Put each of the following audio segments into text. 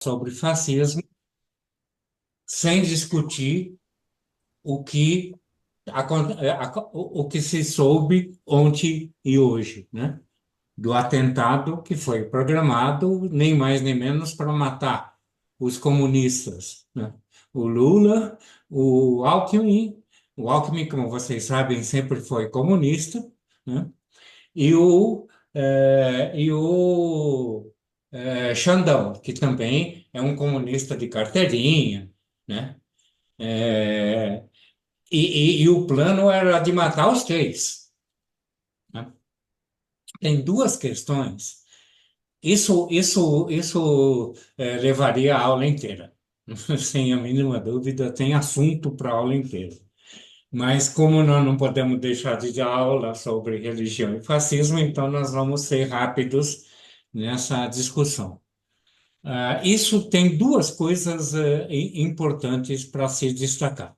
sobre fascismo sem discutir o que, o que se soube ontem e hoje, né? Do atentado que foi programado, nem mais nem menos, para matar os comunistas, né? O Lula, o Alckmin, como vocês sabem, sempre foi comunista, né? E o Xandão, que também é um comunista de carteirinha, né? É, e o plano era de matar os três, né? Tem duas questões. Isso levaria a aula inteira. Sem a mínima dúvida, tem assunto para a aula inteira. Mas como nós não podemos deixar de dar aula sobre religião e fascismo, então nós vamos ser rápidos nessa discussão. Isso tem duas coisas importantes para se destacar.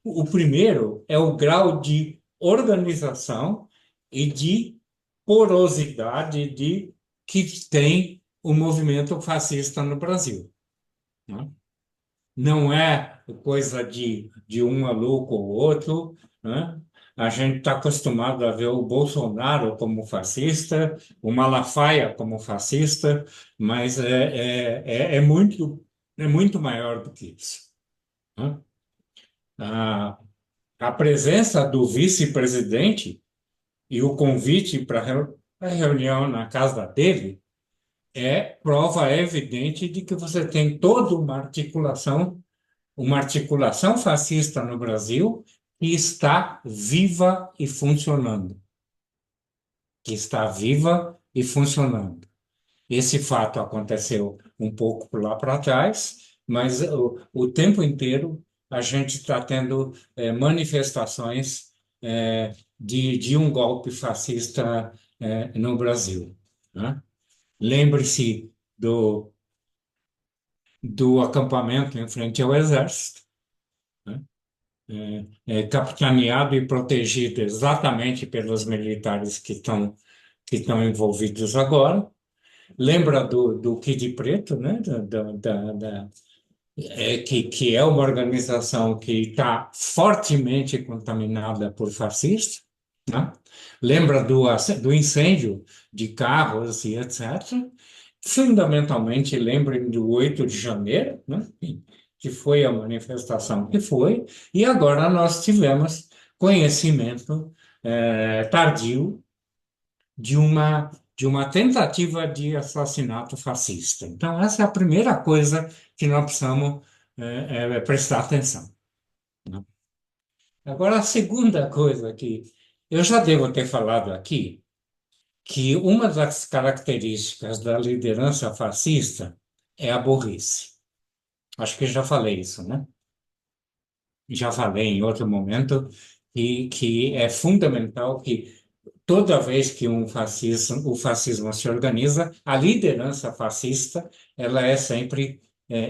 O primeiro é o grau de organização e de porosidade que tem o movimento fascista no Brasil, né? Não é coisa de um maluco ou outro, né? A gente está acostumado a ver o Bolsonaro como fascista, o Malafaia como fascista, mas é muito maior do que isso, né? A, a presença do vice-presidente e o convite para a reunião na casa dele é prova evidente de que você tem toda uma articulação fascista no Brasil que está viva e funcionando, que está viva e funcionando. Esse fato aconteceu um pouco por lá para trás, mas o tempo inteiro a gente está tendo manifestações de um golpe fascista no Brasil, né? Lembre-se do acampamento em frente ao Exército, né? Capitaneado e protegido exatamente pelos militares que estão envolvidos agora. Lembra do Kid Preto, né? Que é uma organização que está fortemente contaminada por fascistas, né? Lembra do incêndio de carros e etc. Fundamentalmente, lembrem do 8 de janeiro, né? Que foi a manifestação que foi, e agora nós tivemos conhecimento tardio de uma tentativa de assassinato fascista. Então, essa é a primeira coisa que nós precisamos prestar atenção, né? Agora, a segunda coisa que eu já devo ter falado aqui, que uma das características da liderança fascista é a burrice. Acho que já falei isso, né? Já falei em outro momento que é fundamental que toda vez que o fascismo se organiza, a liderança fascista, ela é sempre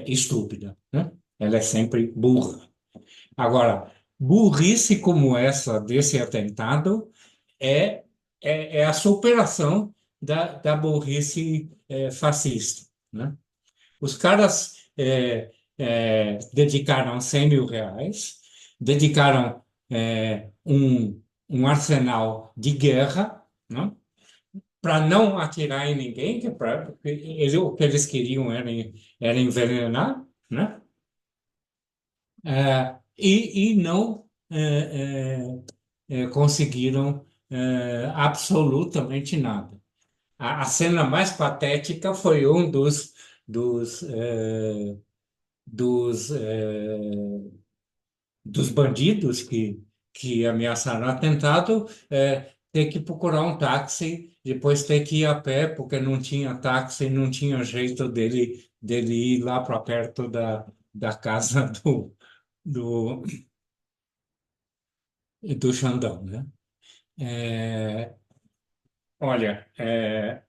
estúpida, né? Ela é sempre burra. Agora, burrice como essa desse atentado é, é a superação da burrice fascista, né? Os caras dedicaram 100 mil reais, dedicaram um arsenal de guerra, né? Para não atirar em ninguém, o que eles queriam era envenenar, né? E não conseguiram absolutamente nada. A cena mais patética foi um dos, eh, dos, eh, dos bandidos que ameaçaram o atentado, ter que procurar um táxi, depois ter que ir a pé, porque não tinha táxi, não tinha jeito dele ir lá para perto da casa do, do Xandão, né? É, olha,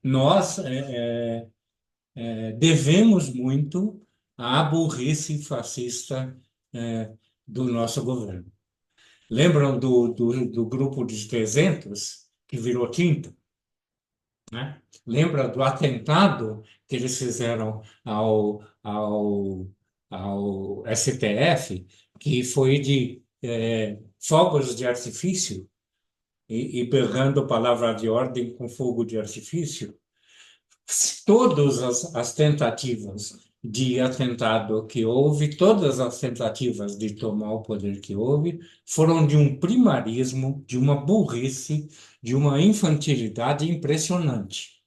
nós devemos muito à burrice fascista do nosso governo. Lembram do grupo dos 300 que virou tinta? né? Lembra do atentado que eles fizeram ao STF, que foi de fogos de artifício e berrando palavra de ordem com fogo de artifício? Todas as tentativas de atentado que houve, todas as tentativas de tomar o poder que houve, foram de um primarismo, de uma burrice, de uma infantilidade impressionante.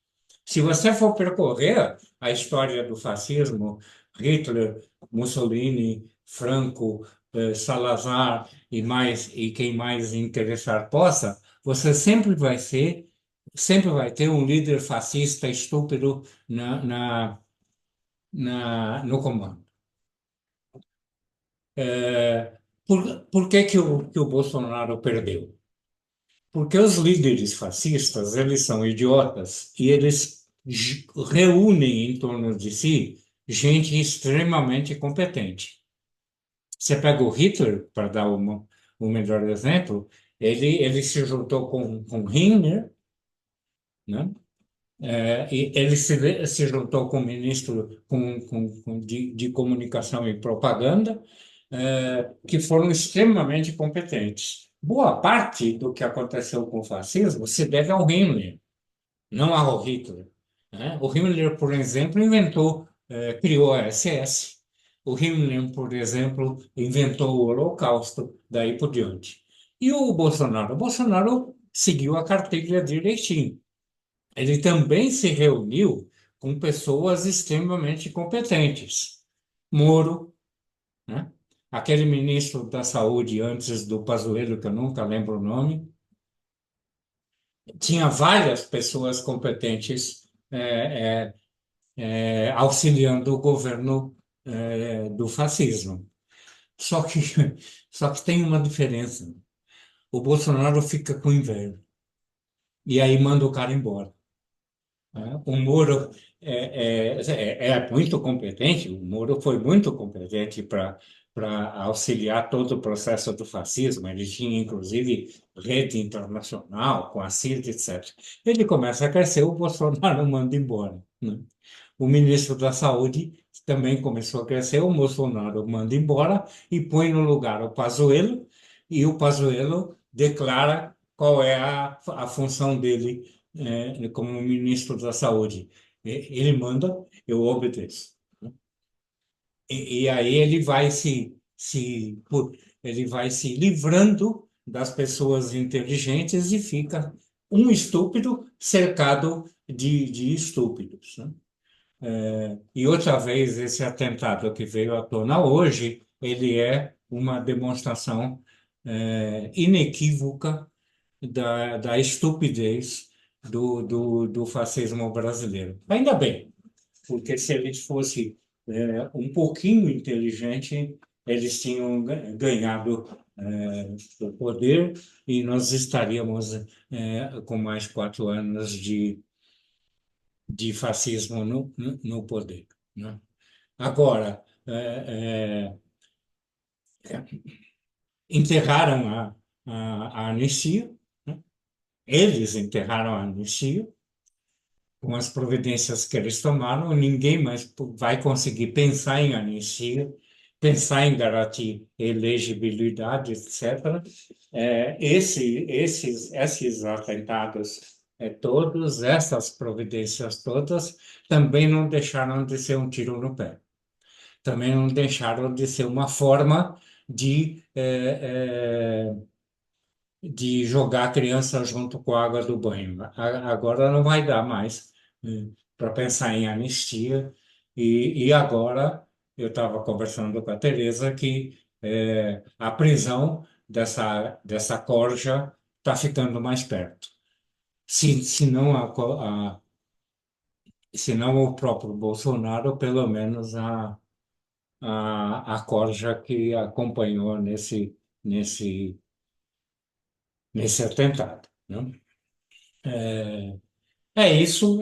Se você for percorrer a história do fascismo, Hitler, Mussolini, Franco, Salazar e quem mais interessar possa, você sempre vai ter um líder fascista estúpido no comando. É, por que que o Bolsonaro perdeu? Porque os líderes fascistas, eles são idiotas e eles reúnem em torno de si gente extremamente competente. Você pega o Hitler, para dar o melhor exemplo, ele se juntou com Himmler, né? E ele se juntou com o ministro de Comunicação e Propaganda, que foram extremamente competentes. Boa parte do que aconteceu com o fascismo se deve ao Himmler, não ao Hitler, né? O Himmler, por exemplo, criou a SS. O Himmler, por exemplo, inventou o Holocausto, daí por diante. E o Bolsonaro? O Bolsonaro seguiu a cartilha direitinho. Ele também se reuniu com pessoas extremamente competentes. Moro, né? Aquele ministro da Saúde antes do Pazuello, que eu nunca lembro o nome, tinha várias pessoas competentes auxiliando o governo do fascismo. Só que, só que tem uma diferença. O Bolsonaro fica com inveja e aí manda o cara embora, né? O Moro é muito competente, o Moro foi muito competente para auxiliar todo o processo do fascismo. Ele tinha, inclusive, rede internacional com a CIRT, etc. Ele começa a crescer, o Bolsonaro manda embora, né? O ministro da Saúde também começou a crescer, o Bolsonaro manda embora e põe no lugar o Pazuello, e o Pazuello declara qual é a função dele como ministro da Saúde. Ele manda, eu obedeço. E aí ele vai se livrando das pessoas inteligentes e fica um estúpido cercado de estúpidos, né? E outra vez, esse atentado que veio à tona hoje, ele é uma demonstração inequívoca da estupidez do fascismo brasileiro. Ainda bem, porque se eles fossem um pouquinho inteligentes, eles tinham ganhado o poder e nós estaríamos com mais 4 anos de fascismo no poder, né? Agora, enterraram a anistia, né? Eles enterraram a anistia com as providências que eles tomaram, ninguém mais vai conseguir pensar em anistia, pensar em garantir elegibilidade, etc. Esses atentados todos, essas providências todas, também não deixaram de ser um tiro no pé. Também não deixaram de ser uma forma de jogar a criança junto com a água do banho. Agora não vai dar mais para pensar em anistia. E agora eu estava conversando com a Tereza que a prisão dessa corja está ficando mais perto. Se não se não o próprio Bolsonaro, pelo menos a corja que acompanhou nesse, nesse atentado, né? É isso.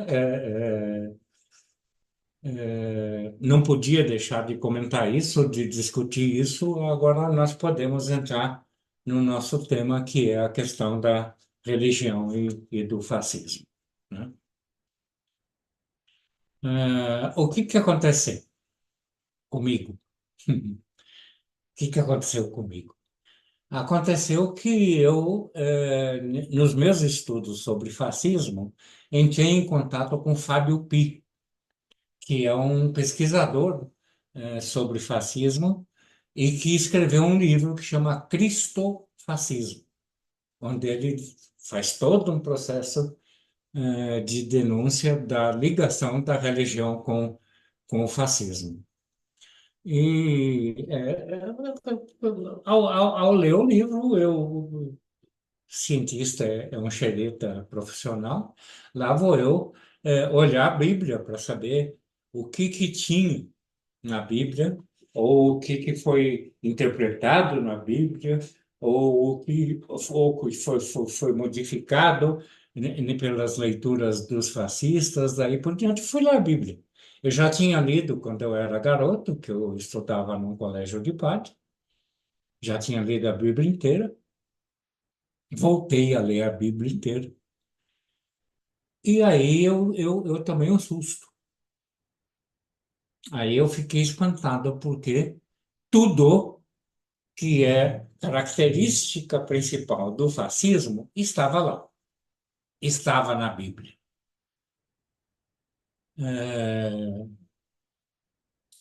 Não podia deixar de comentar isso, de discutir isso. Agora nós podemos entrar no nosso tema, que é a questão da religião e do fascismo, né? O que que aconteceu comigo? O que que aconteceu comigo? Aconteceu que eu, nos meus estudos sobre fascismo, entrei em contato com Fábio Pi, que é um pesquisador, sobre fascismo e que escreveu um livro que chama Cristofascismo, onde ele faz todo um processo, de denúncia da ligação da religião com o fascismo. E ao ler o livro, eu, cientista é um xereta profissional, lá vou eu olhar a Bíblia para saber o que que tinha na Bíblia, ou o que que foi interpretado na Bíblia, ou o que foi modificado pelas leituras dos fascistas, daí por diante fui ler a Bíblia. Eu já tinha lido quando eu era garoto, que eu estudava num colégio de padre, já tinha lido a Bíblia inteira, voltei a ler a Bíblia inteira, e aí eu tomei um susto. Aí eu fiquei espantado porque tudo que é característica principal do fascismo, estava lá, estava na Bíblia. É,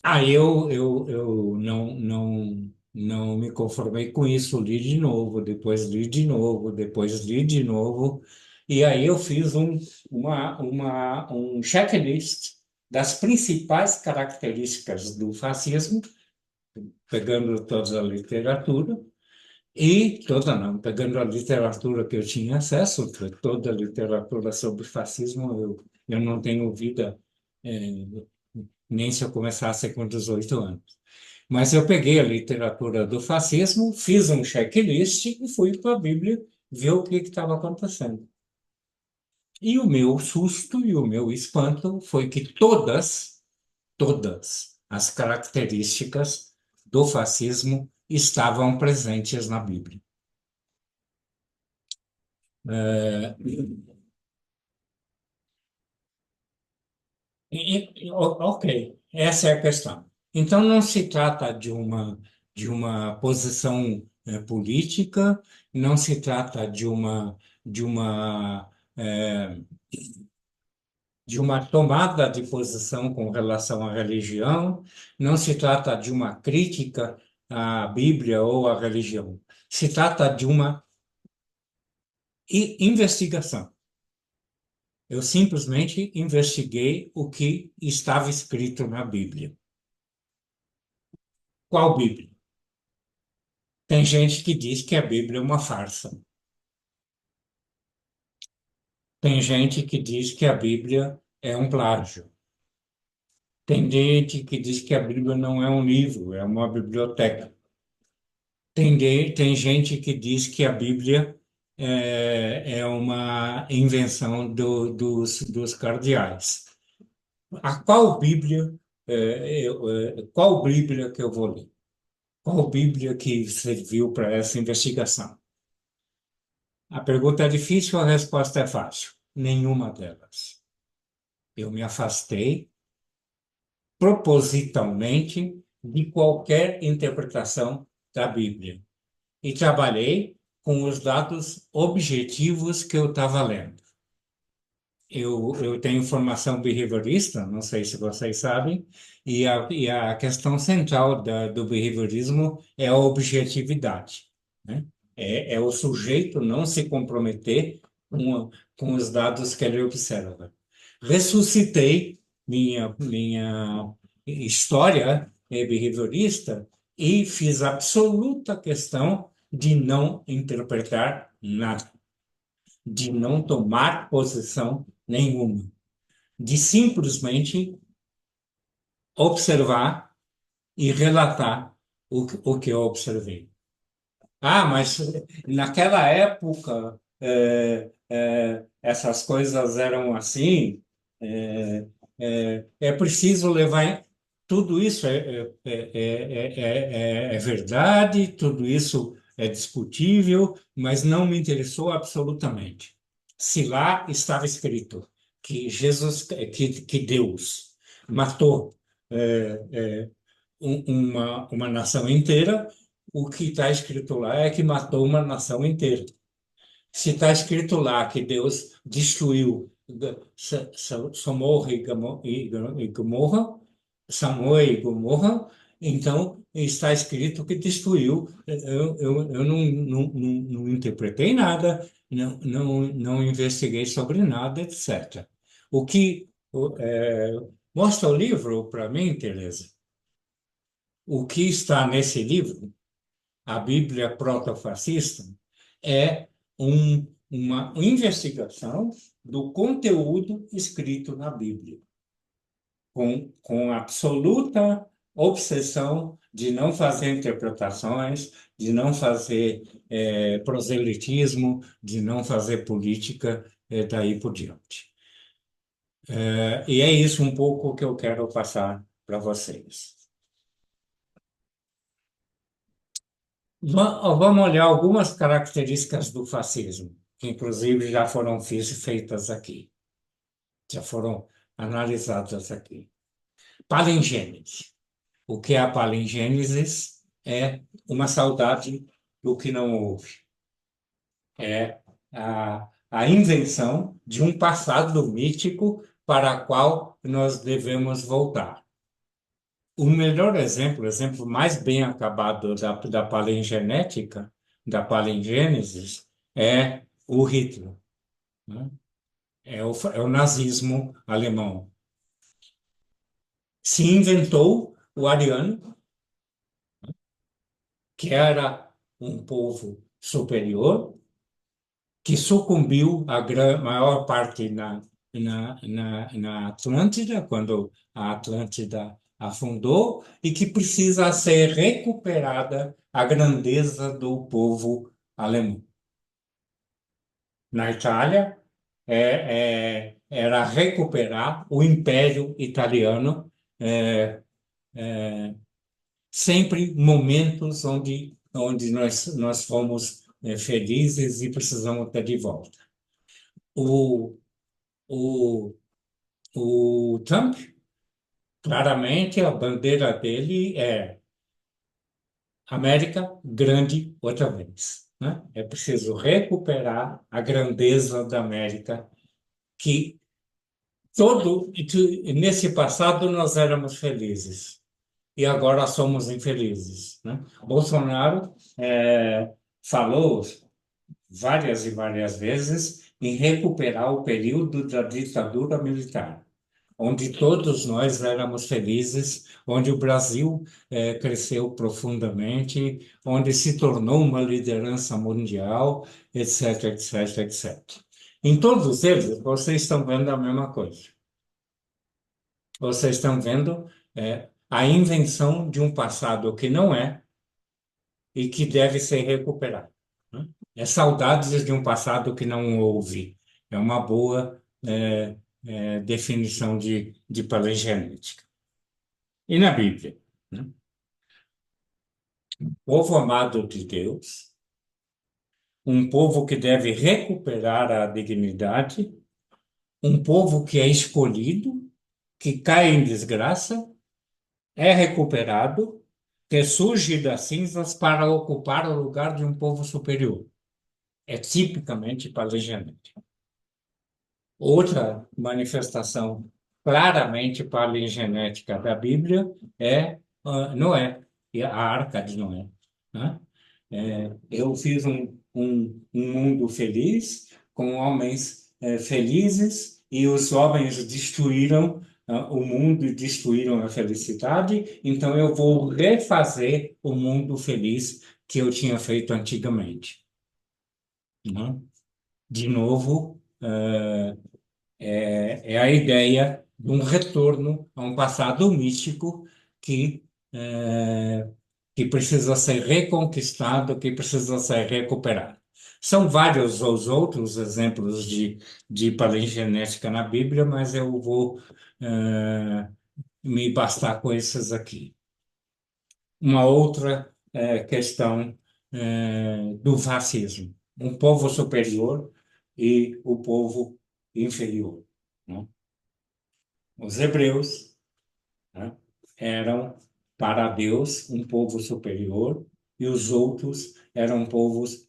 Aí eu não me conformei com isso, li de novo, depois li de novo, depois li de novo, e aí eu fiz um checklist das principais características do fascismo, pegando toda a literatura. E toda não, pegando a literatura que eu tinha acesso, toda a literatura sobre fascismo, eu não tenho vida, eh, nem se eu começasse com 18 anos. Mas eu peguei a literatura do fascismo, fiz um checklist e fui para a Bíblia ver o que estava acontecendo. E o meu susto e o meu espanto foi que todas as características do fascismo estavam presentes na Bíblia. É, ok, essa é a questão. Então, não se trata de uma posição política, não se trata eh, de uma tomada de posição com relação à religião, não se trata de uma crítica à Bíblia ou à religião. Se trata de uma investigação. Eu simplesmente investiguei o que estava escrito na Bíblia. Qual Bíblia? Tem gente que diz que a Bíblia é uma farsa. Tem gente que diz que a Bíblia é um plágio. Tem gente que diz que a Bíblia não é um livro, é uma biblioteca. Tem gente que diz que a Bíblia é uma invenção dos cardeais. A qual Bíblia, qual Bíblia que eu vou ler? Qual Bíblia que serviu para essa investigação? A pergunta é difícil, a resposta é fácil. Nenhuma delas. Eu me afastei propositalmente de qualquer interpretação da Bíblia e trabalhei com os dados objetivos que eu estava lendo. Eu tenho formação behaviorista, não sei se vocês sabem, e a questão central do behaviorismo é a objetividade, né? É o sujeito não se comprometer com os dados que ele observa. Ressuscitei minha história behaviorista e fiz absoluta questão de não interpretar nada, de não tomar posição nenhuma, de simplesmente observar e relatar o que eu observei. Ah, mas naquela época essas coisas eram assim. É preciso levar tudo isso é verdade, tudo isso é discutível, mas não me interessou absolutamente. Se lá estava escrito que Deus matou uma nação inteira, o que está escrito lá é que matou uma nação inteira. Se está escrito lá que Deus destruiu Somorra e Gomorra, Samoi e Gomorra, então está escrito que destruiu. Eu não interpretei nada, não investiguei sobre nada, etc. O que mostra o livro para mim, Teresa, o que está nesse livro, a Bíblia protofascista, é uma investigação do conteúdo escrito na Bíblia, com absoluta obsessão de não fazer interpretações, de não fazer proselitismo, de não fazer política, daí por diante. E é isso um pouco que eu quero passar para vocês. Vamos olhar algumas características do fascismo, que inclusive já foram feitas aqui, já foram analisadas aqui. Palingênese. O que é a palingênese? É uma saudade do que não houve. É a invenção de um passado mítico para o qual nós devemos voltar. O melhor exemplo, o exemplo mais bem acabado da palingenética, da palingênese, é o Hitler, né? É o nazismo alemão. Se inventou o ariano, que era um povo superior, que sucumbiu a maior parte na Atlântida, quando a Atlântida afundou, e que precisa ser recuperada a grandeza do povo alemão. Na Itália, era recuperar o Império Italiano, é, sempre momentos onde nós fomos felizes e precisamos ter de volta. O, o, o Trump, claramente, a bandeira dele é América grande outra vez, né? É preciso recuperar a grandeza da América, que nesse passado nós éramos felizes e agora somos infelizes, né? Bolsonaro falou várias e várias vezes em recuperar o período da ditadura militar, onde todos nós éramos felizes, onde o Brasil cresceu profundamente, onde se tornou uma liderança mundial, etc, etc, etc. Em todos eles, vocês estão vendo a mesma coisa. Vocês estão vendo a invenção de um passado que não é e que deve ser recuperado, né? É saudades de um passado que não houve. É uma boa definição de paleogenética. E na Bíblia, né? Povo amado de Deus, um povo que deve recuperar a dignidade, um povo que é escolhido, que cai em desgraça, é recuperado, que surge das cinzas para ocupar o lugar de um povo superior. É tipicamente paleogenética. Outra manifestação claramente paleogenética da Bíblia é Noé, e a Arca de Noé, né? Eu fiz um mundo feliz, com homens felizes, e os homens destruíram o mundo e destruíram a felicidade, então eu vou refazer o mundo feliz que eu tinha feito antigamente, né? De novo, é a ideia de um retorno a um passado místico que, é, que precisa ser reconquistado, que precisa ser recuperado. São vários os outros exemplos de palingenética na Bíblia, mas eu vou me bastar com esses aqui. Uma outra questão do fascismo. Um povo superior e o povo inferior, né? Os hebreus né? Eram para Deus um povo superior e os outros eram povos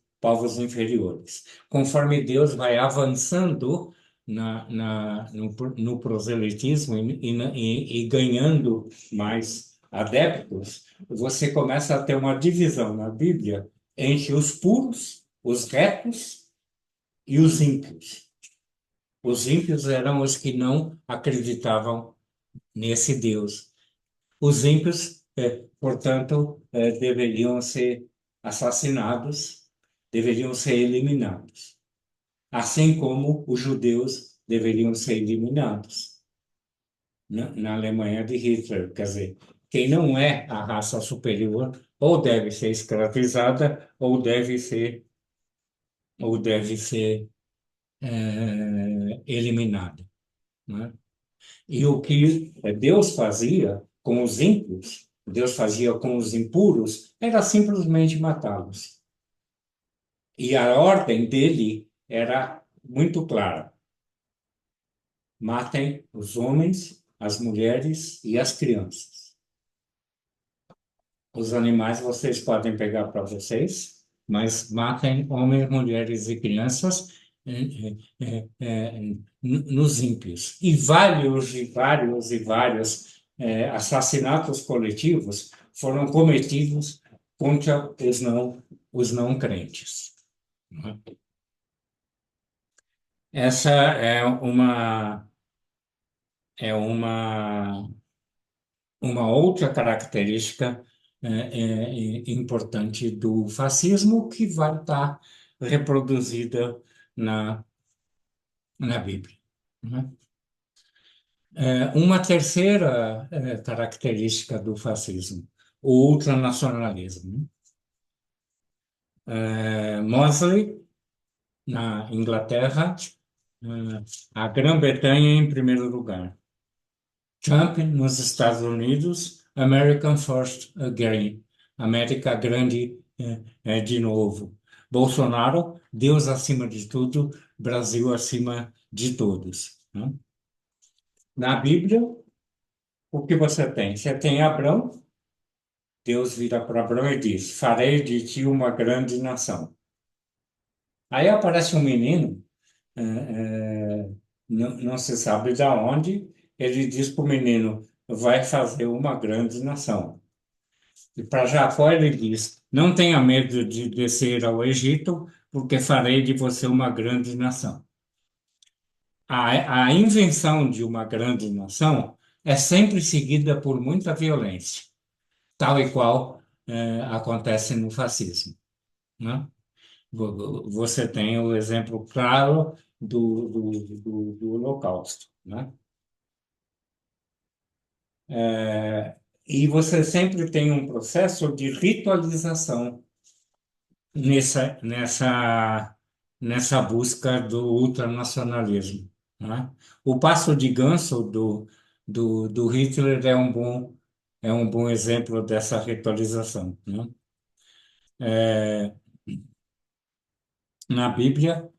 inferiores. Conforme Deus vai avançando no proselitismo e ganhando mais adeptos, você começa a ter uma divisão na Bíblia entre os puros, os retos e os ímpios. Os ímpios eram os que não acreditavam nesse Deus. Os ímpios, portanto, deveriam ser assassinados, deveriam ser eliminados, assim como os judeus deveriam ser eliminados na Alemanha de Hitler. Quer dizer, quem não é a raça superior ou deve ser escravizada ou deve ser eliminada, né? E o que Deus fazia com os ímpios, Deus fazia com os impuros, era simplesmente matá-los. E a ordem dele era muito clara: matem os homens, as mulheres e as crianças. Os animais vocês podem pegar para vocês, mas matem homens, mulheres e crianças nos ímpios. E vários e vários e vários assassinatos coletivos foram cometidos contra os não crentes, né? Essa é uma outra característica importante do fascismo que vai estar reproduzida na, na Bíblia, né? Uma terceira característica do fascismo, o ultranacionalismo, né? Mosley, na Inglaterra, eh, a Grã-Bretanha em primeiro lugar. Trump nos Estados Unidos, American First Again, América Grande de novo. Bolsonaro, Deus acima de tudo, Brasil acima de todos, né? Na Bíblia, o que você tem? Você tem Abrão, Deus vira para Abrão e diz: Farei de ti uma grande nação. Aí aparece um menino, não se sabe de onde, ele diz para o menino: vai fazer uma grande nação. E para Jacó ele diz: não tenha medo de descer ao Egito, porque farei de você uma grande nação. A invenção de uma grande nação é sempre seguida por muita violência, tal e qual acontece no fascismo, né? Você tem o exemplo claro do Holocausto, né? E você sempre tem um processo de ritualização nessa busca do ultranacionalismo, né? O passo de ganso do Hitler é um bom exemplo dessa ritualização, né? Na Bíblia,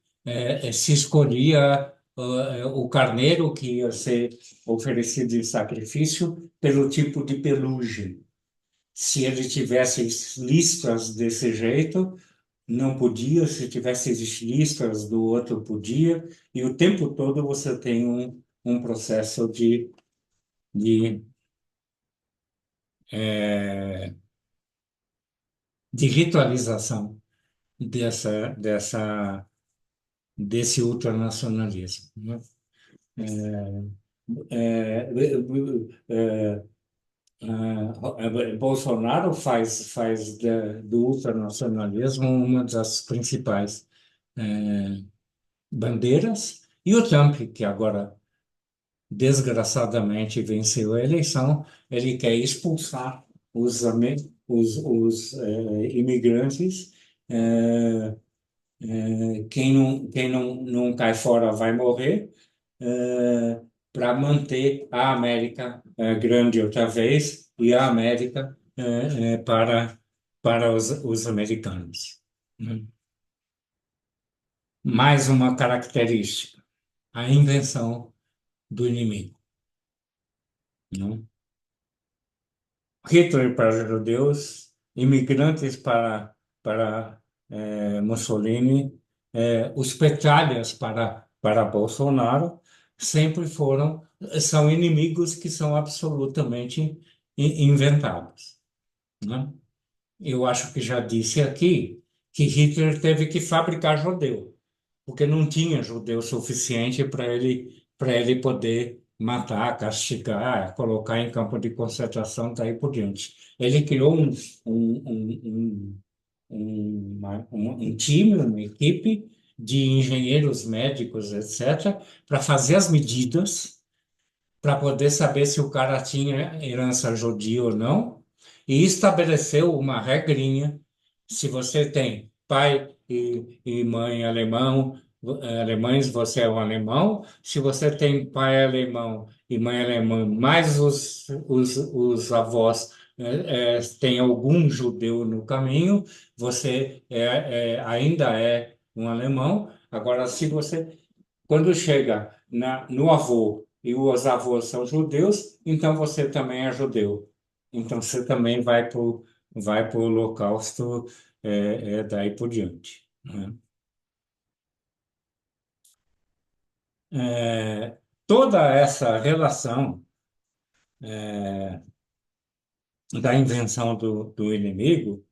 se escolhia o carneiro que ia ser oferecido em sacrifício pelo tipo de pelugem. Se ele tivesse listras desse jeito, não podia, se tivesse listras do outro, podia, e o tempo todo você tem um processo de, eh, de ritualização desse ultranacionalismo, né? Eh, Bolsonaro faz do ultranacionalismo uma das principais bandeiras, e o Trump, que agora desgraçadamente venceu a eleição, ele quer expulsar os imigrantes. Quem não cai fora vai morrer, para manter a América grande outra vez e a América para os americanos, né? Mais uma característica, a invenção do inimigo, né? Hitler para judeus, imigrantes para Mussolini, os petralhas para Bolsonaro, sempre são inimigos que são absolutamente inventados, né? Eu acho que já disse aqui que Hitler teve que fabricar judeu, porque não tinha judeu suficiente para ele poder matar, castigar, colocar em campo de concentração, daí por diante. Ele criou um time, uma equipe de engenheiros médicos, etc., para fazer as medidas para poder saber se o cara tinha herança judia ou não, e estabeleceu uma regrinha. Se você tem pai e mãe alemães, você é um alemão. Se você tem pai alemão e mãe alemã, mais os avós tem algum judeu no caminho, você ainda é um alemão. Agora, se você quando chega no avô e os avós são judeus, então você também é judeu. Então você também vai pro Holocausto daí por diante, né? Toda essa relação da invenção do inimigo,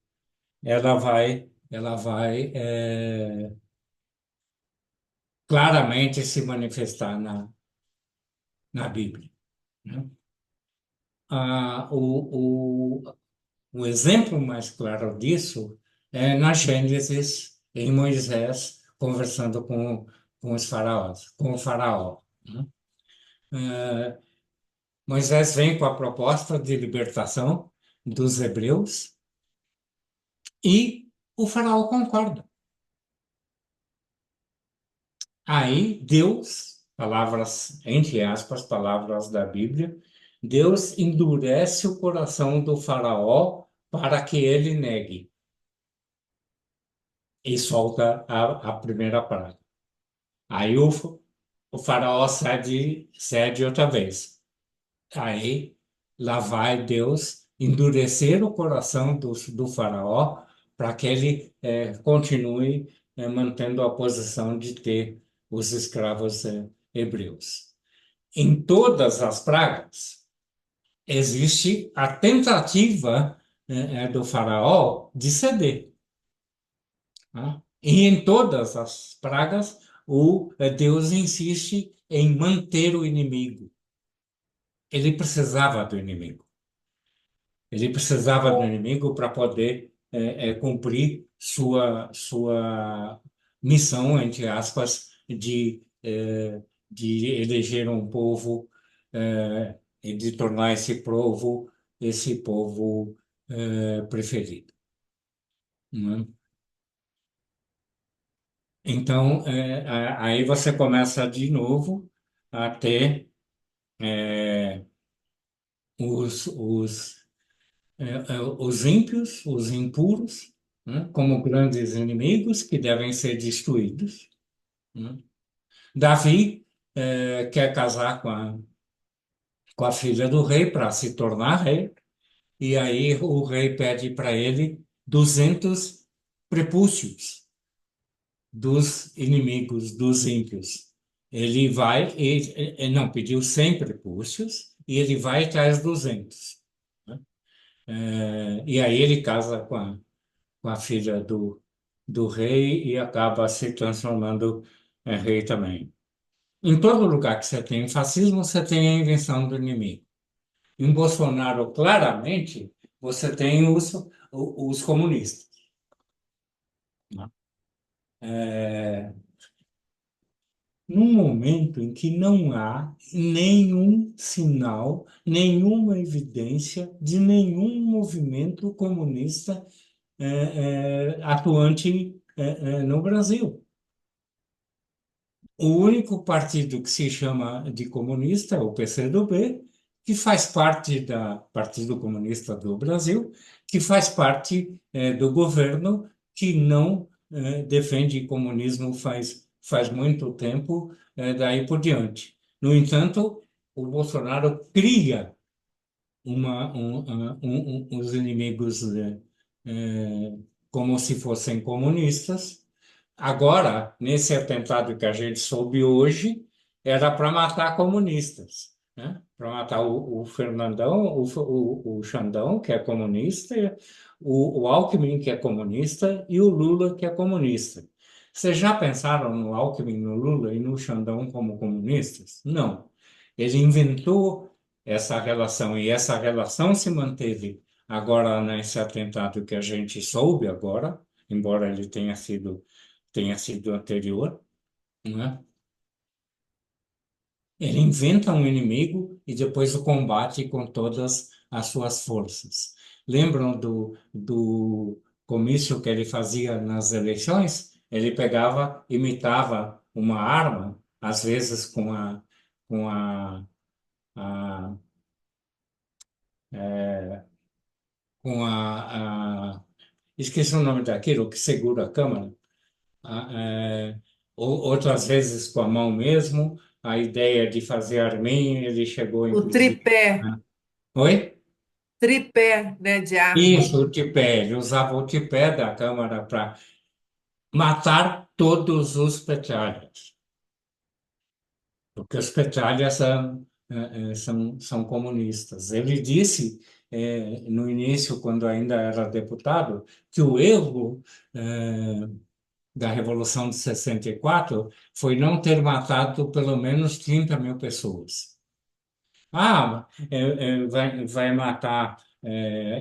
ela vai claramente se manifestar na Bíblia, né? Ah, o exemplo mais claro disso é na Gênesis, em Moisés conversando com os faraós, com o faraó, né? Eh, Moisés vem com a proposta de libertação dos hebreus e o faraó concorda. Aí Deus, palavras, entre aspas, palavras da Bíblia, Deus endurece o coração do faraó para que ele negue e solta a primeira praga. Aí o faraó cede outra vez. Aí lá vai Deus endurecer o coração do faraó para que ele continue mantendo a posição de ter os escravos hebreus. Em todas as pragas existe a tentativa do faraó de ceder, né? E em todas as pragas, Deus insiste em manter o inimigo. Ele precisava do inimigo. Ele precisava do inimigo para poder cumprir sua missão, entre aspas, de eleger um povo e de tornar esse povo preferido, né? Então, aí você começa de novo a ter os ímpios, os impuros, né, como grandes inimigos que devem ser destruídos, né? Davi quer casar com a filha do rei para se tornar rei, e aí o rei pede para ele 200 prepúcios dos inimigos, dos ímpios. Ele vai, não, pediu 100 prepúcios, e ele vai e traz 200, né? E aí ele casa com a filha do rei e acaba se transformando em rei também. Em todo lugar que você tem fascismo, você tem a invenção do inimigo. Em Bolsonaro, claramente, você tem os comunistas, né? Num momento em que não há nenhum sinal, nenhuma evidência de nenhum movimento comunista atuante no Brasil. O único partido que se chama de comunista é o PCdoB, que faz parte da Partido Comunista do Brasil, que faz parte do governo que não defende comunismo faz muito tempo, daí por diante. No entanto, o Bolsonaro cria os inimigos como se fossem comunistas. Agora, nesse atentado que a gente soube hoje, era para matar comunistas, né? Para matar o Fernandão, o Xandão, que é comunista, o Alckmin, que é comunista, e o Lula, que é comunista. Vocês já pensaram no Alckmin, no Lula e no Xandão como comunistas? Não. Ele inventou essa relação, e essa relação se manteve agora nesse atentado que a gente soube agora, embora ele tenha sido anterior, né? Ele inventa um inimigo e depois o combate com todas as suas forças. Lembram do comício que ele fazia nas eleições? Ele pegava, imitava uma arma, às vezes com a, com esqueci o nome daquilo que segura a câmera. Ah, outras vezes com a mão mesmo. A ideia de fazer arminha, ele chegou O inclusive. tripé, Né? Oi? tripé, né, de arma. Isso, o tipé. Ele usava o tipé da Câmara para matar todos os petralhas, porque os petralhas são comunistas. Ele disse, no início, quando ainda era deputado, que o erro da Revolução de 64 foi não ter matado pelo menos 30 mil pessoas. Ah, vai matar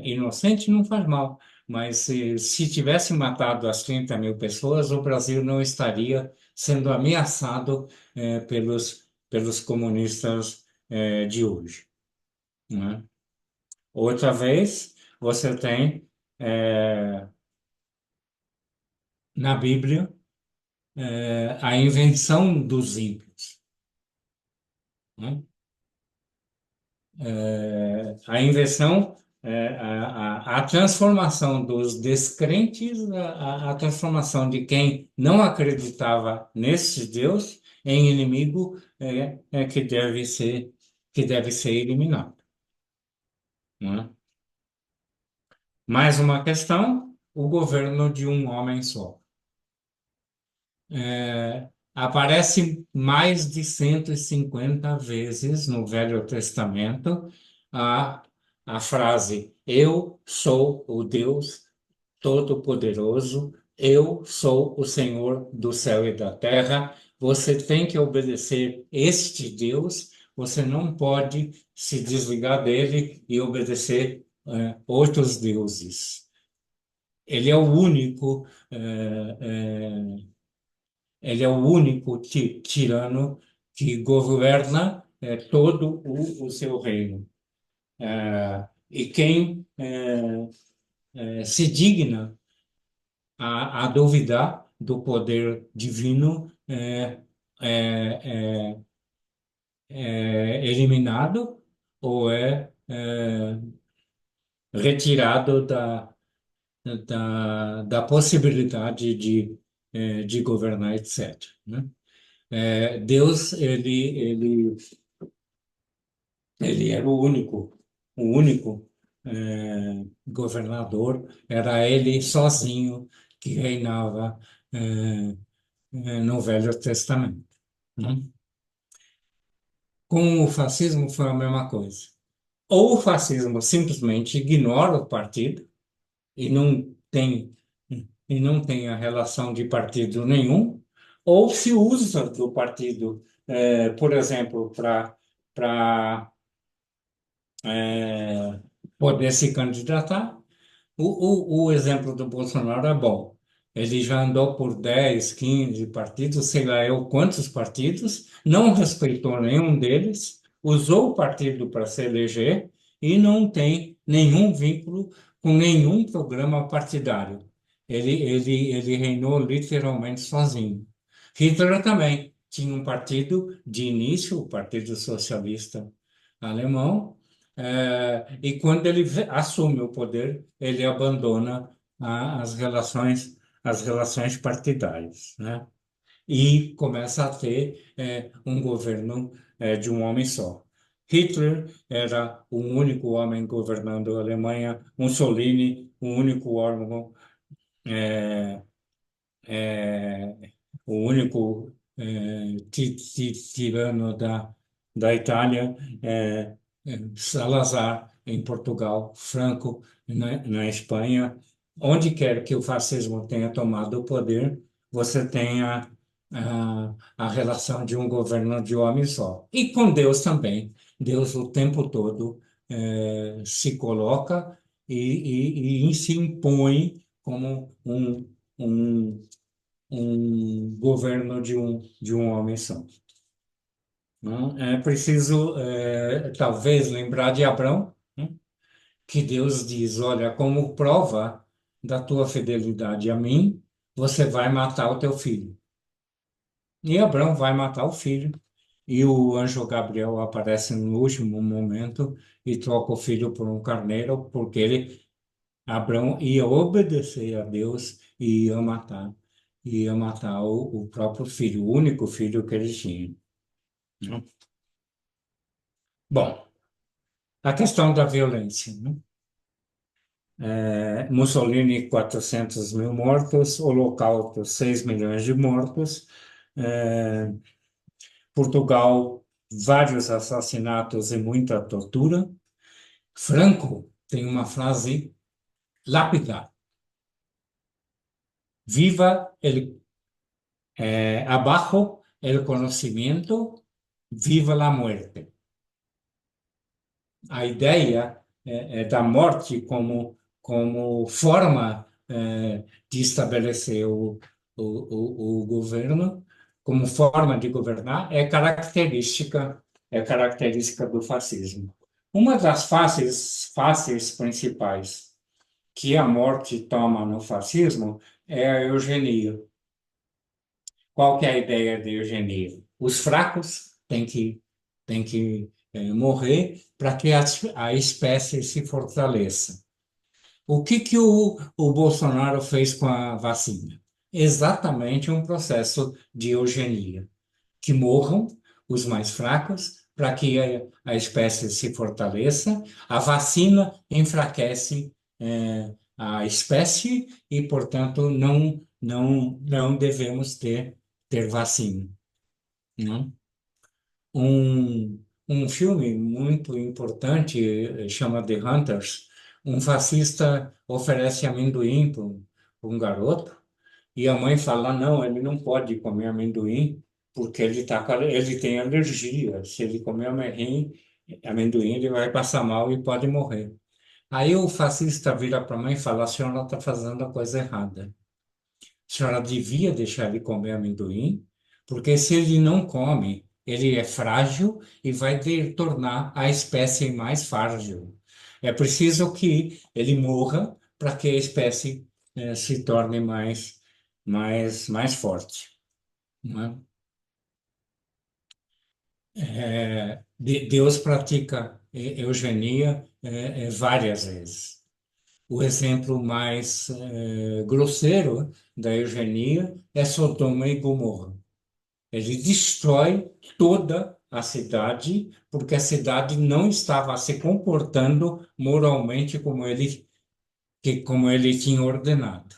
inocente não faz mal, mas se tivesse matado as 30 mil pessoas, o Brasil não estaria sendo ameaçado pelos comunistas de hoje, né? Outra vez, você tem na Bíblia a invenção dos ímpios, né? A inversão, a transformação dos descrentes, a transformação de quem não acreditava nesse Deus em inimigo que deve ser eliminado, né? Mais uma questão, o governo de um homem só. Aparece mais de 150 vezes no Velho Testamento a, a frase: Eu sou o Deus Todo-Poderoso, eu sou o Senhor do céu e da terra. Você tem que obedecer este Deus, você não pode se desligar dele e obedecer outros deuses. Ele é o único. Ele é o único tirano que governa todo o seu reino. E quem se digna a duvidar do poder divino é eliminado ou retirado da possibilidade de governar, etc., né? Deus, ele era o único governador, era ele sozinho que reinava no Velho Testamento, né? Com o fascismo foi a mesma coisa. Ou o fascismo simplesmente ignora o partido e não tem a relação de partido nenhum, ou se usa do partido, por exemplo, para poder se candidatar. O exemplo do Bolsonaro é bom. Ele já andou por 10, 15 partidos, sei lá eu quantos partidos, não respeitou nenhum deles, usou o partido para se eleger e não tem nenhum vínculo com nenhum programa partidário. Ele reinou literalmente sozinho. Hitler também tinha um partido de início, o Partido Socialista Alemão, e quando ele assume o poder, ele abandona as relações partidárias, né? E começa a ter um governo de um homem só. Hitler era o único homem governando a Alemanha, Mussolini, o único órgão, é, é, o único tirano da Itália, Salazar em Portugal, Franco na Espanha. Onde quer que o fascismo tenha tomado o poder, você tem a relação de um governo de homem só. E com Deus também. Deus o tempo todo se coloca e se impõe como um governo de um homem só. Não? É preciso, talvez, lembrar de Abrão, né? Que Deus diz: olha, como prova da tua fidelidade a mim, você vai matar o teu filho. E Abrão vai matar o filho. E o anjo Gabriel aparece no último momento e troca o filho por um carneiro, porque Abrão ia obedecer a Deus e ia matar o próprio filho, o único filho que ele tinha. Né? Bom, a questão da violência, né? Mussolini, 400 mil mortos, Holocausto, 6 milhões de mortos, é, Portugal, vários assassinatos e muita tortura. Franco tem uma frase lapidar: Viva el, abajo el conocimiento, viva la muerte. A ideia da morte como forma de estabelecer o governo, como forma de governar, é característica do fascismo. Uma das faces principais que a morte toma no fascismo é a eugenia. Qual que é a ideia de eugenia? Os fracos têm que morrer para que a espécie se fortaleça. O que o Bolsonaro fez com a vacina? Exatamente um processo de eugenia. Que morram os mais fracos para que a espécie se fortaleça. A vacina enfraquece a espécie e, portanto, não devemos ter vacina, né? Um filme muito importante chama The Hunters. Um fascista oferece amendoim para um garoto e a mãe fala: não, ele não pode comer amendoim porque ele tem alergia. Se ele comer amendoim, ele vai passar mal e pode morrer. Aí o fascista vira para a mãe e fala: a senhora está fazendo a coisa errada. A senhora devia deixar ele comer amendoim, porque se ele não come, ele é frágil e vai tornar a espécie mais frágil. É preciso que ele morra para que a espécie se torne mais forte. Né? Deus pratica eugenia várias vezes. O exemplo mais grosseiro da eugenia é Sodoma e Gomorra. Ele destrói toda a cidade porque a cidade não estava se comportando moralmente como ele tinha ordenado,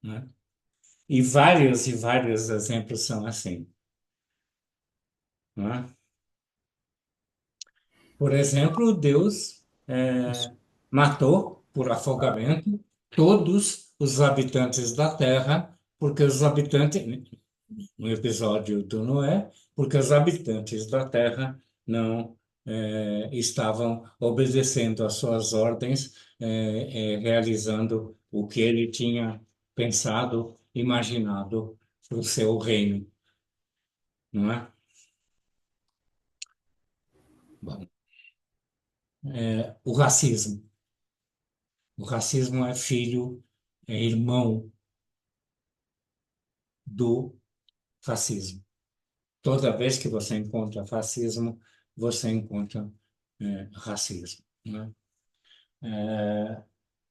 né? E vários exemplos são assim, né? Por exemplo, Deus matou por afogamento todos os habitantes da terra, porque os habitantes, no episódio do Noé, porque os habitantes da terra não estavam obedecendo às suas ordens, realizando o que ele tinha pensado, imaginado para o seu reino, não é? Bom, o racismo. O racismo é filho, é irmão do fascismo. Toda vez que você encontra fascismo, você encontra racismo, né?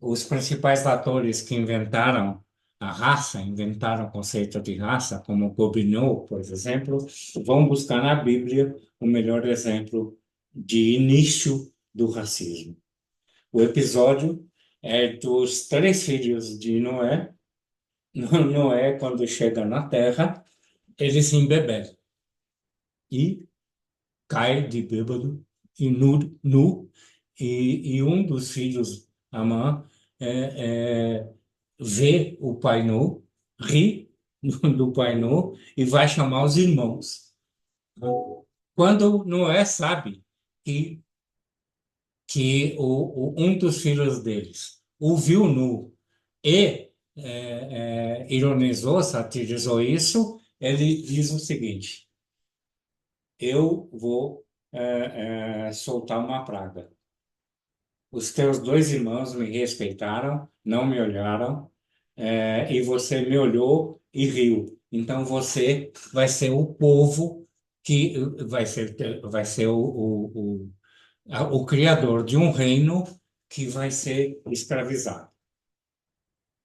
Os principais atores que inventaram a raça, inventaram o conceito de raça, como Gobineau, por exemplo, vão buscar na Bíblia o melhor exemplo de início do racismo. O episódio é dos três filhos de Noé. Noé, quando chega na Terra, ele se embebeda e cai de bêbado e nu, e um dos filhos, Amã, vê o pai nu, ri do pai nu e vai chamar os irmãos. Quando Noé sabe que, um dos filhos deles o viu nu e ironizou, satirizou isso, ele diz o seguinte: eu vou soltar uma praga. Os teus dois irmãos me respeitaram, não me olharam, e você me olhou e riu. Então você vai ser o povo que vai ser o criador de um reino que vai ser escravizado.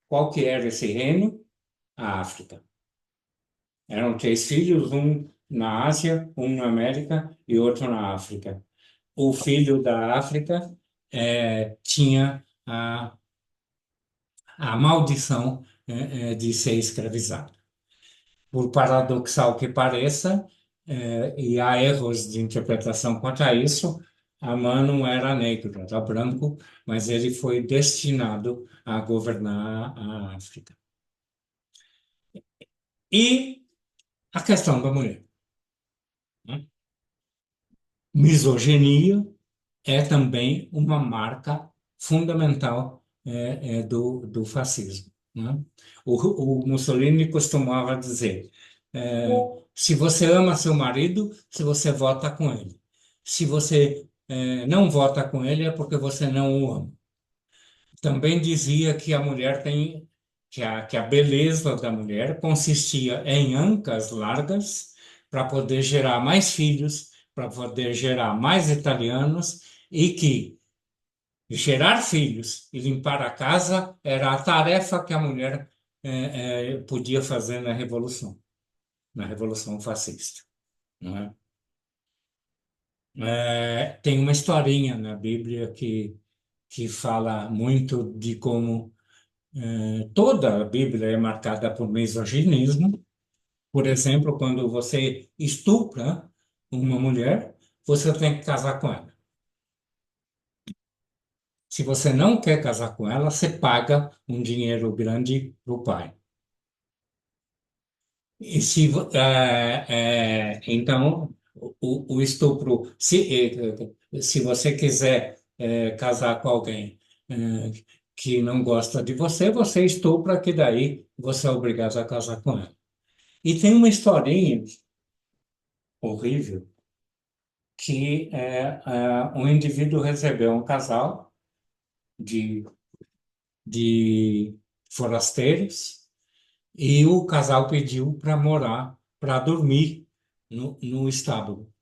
Qual que era esse reino? A África. Eram três filhos, um na Ásia, um na América e outro na África. O filho da África tinha a maldição de ser escravizado. Por paradoxal que pareça, e há erros de interpretação quanto a isso, Amã não era negro, era branco, mas ele foi destinado a governar a África. E a questão da mulher, né? Misoginia é também uma marca fundamental do fascismo, né? O Mussolini costumava dizer: é, se você ama seu marido, se você vota com ele. Se você não vota com ele, é porque você não o ama. Também dizia que a mulher tem que a beleza da mulher consistia em ancas largas para poder gerar mais filhos, para poder gerar mais italianos e que gerar filhos e limpar a casa era a tarefa que a mulher podia fazer na Revolução Fascista, não é? Tem uma historinha na Bíblia que fala muito de como toda a Bíblia é marcada por misoginismo. Por exemplo, quando você estupra uma mulher, você tem que casar com ela. Se você não quer casar com ela, você paga um dinheiro grande para o pai. E então, o estupro, se você quiser casar com alguém que não gosta de você, você estupra, que daí você é obrigado a casar com ela. E tem uma historinha horrível que um indivíduo recebeu um casal de, de forasteiros e o casal pediu para morar, para dormir no estábulo.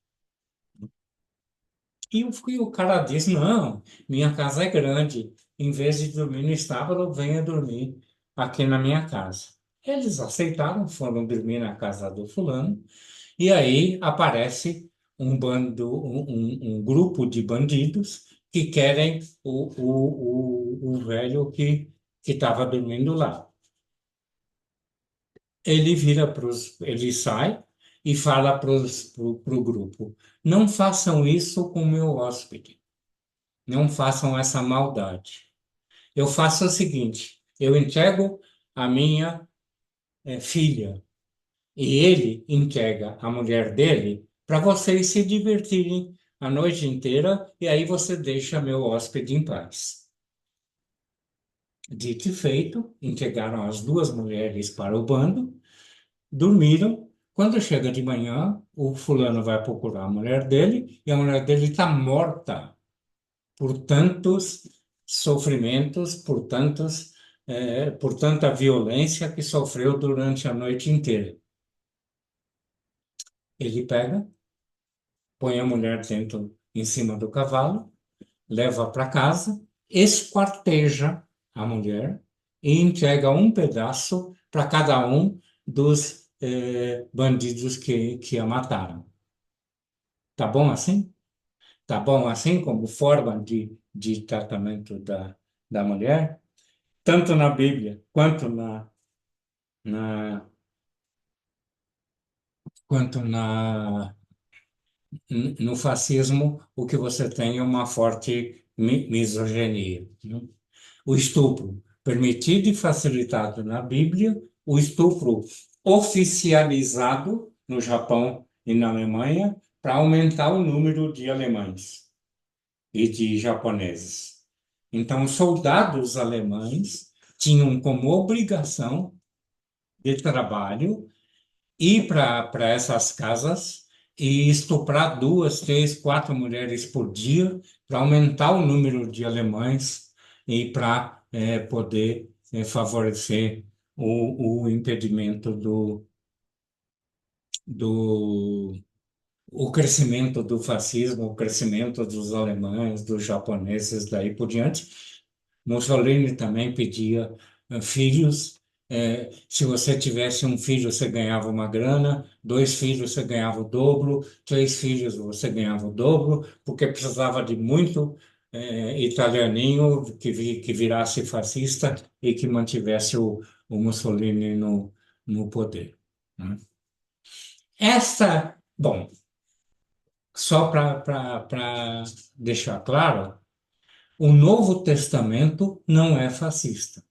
E o cara disse: não, minha casa é grande. Em vez de dormir no estábulo, venha dormir aqui na minha casa. Eles aceitaram, foram dormir na casa do fulano. E aí aparece um grupo de bandidos que querem o velho que estava dormindo lá. Ele sai e fala pro grupo: não façam isso com o meu hóspede, não façam essa maldade. Eu faço o seguinte: eu entrego a minha filha e ele entrega a mulher dele para vocês se divertirem a noite inteira e aí você deixa meu hóspede em paz. Dito e feito, entregaram as duas mulheres para o bando, dormiram. Quando chega de manhã, o fulano vai procurar a mulher dele e a mulher dele está morta por tantos sofrimentos, por tanta violência que sofreu durante a noite inteira. Ele pega, põe a mulher dentro, em cima do cavalo, leva para casa, esquarteja a mulher e entrega um pedaço para cada um dos bandidos que a mataram. Tá bom assim? tá bom? Assim como forma de tratamento da mulher, tanto na Bíblia quanto na, quanto no fascismo, o que você tem é uma forte misoginia, né? O estupro permitido e facilitado na Bíblia, o estupro oficializado no Japão e na Alemanha para aumentar o número de alemães e de japoneses. Então, os soldados alemães tinham como obrigação de trabalho ir para essas casas e estuprar duas, três, quatro mulheres por dia para aumentar o número de alemães e para poder favorecer o impedimento do o crescimento do fascismo, o crescimento dos alemães, dos japoneses, daí por diante. Mussolini também pedia filhos. Se você tivesse um filho, você ganhava uma grana, dois filhos, você ganhava o dobro, três filhos, você ganhava o dobro, porque precisava de muito italianinho que virasse fascista e que mantivesse o Mussolini no poder, né? Bom, só para deixar claro, o Novo Testamento não é fascista.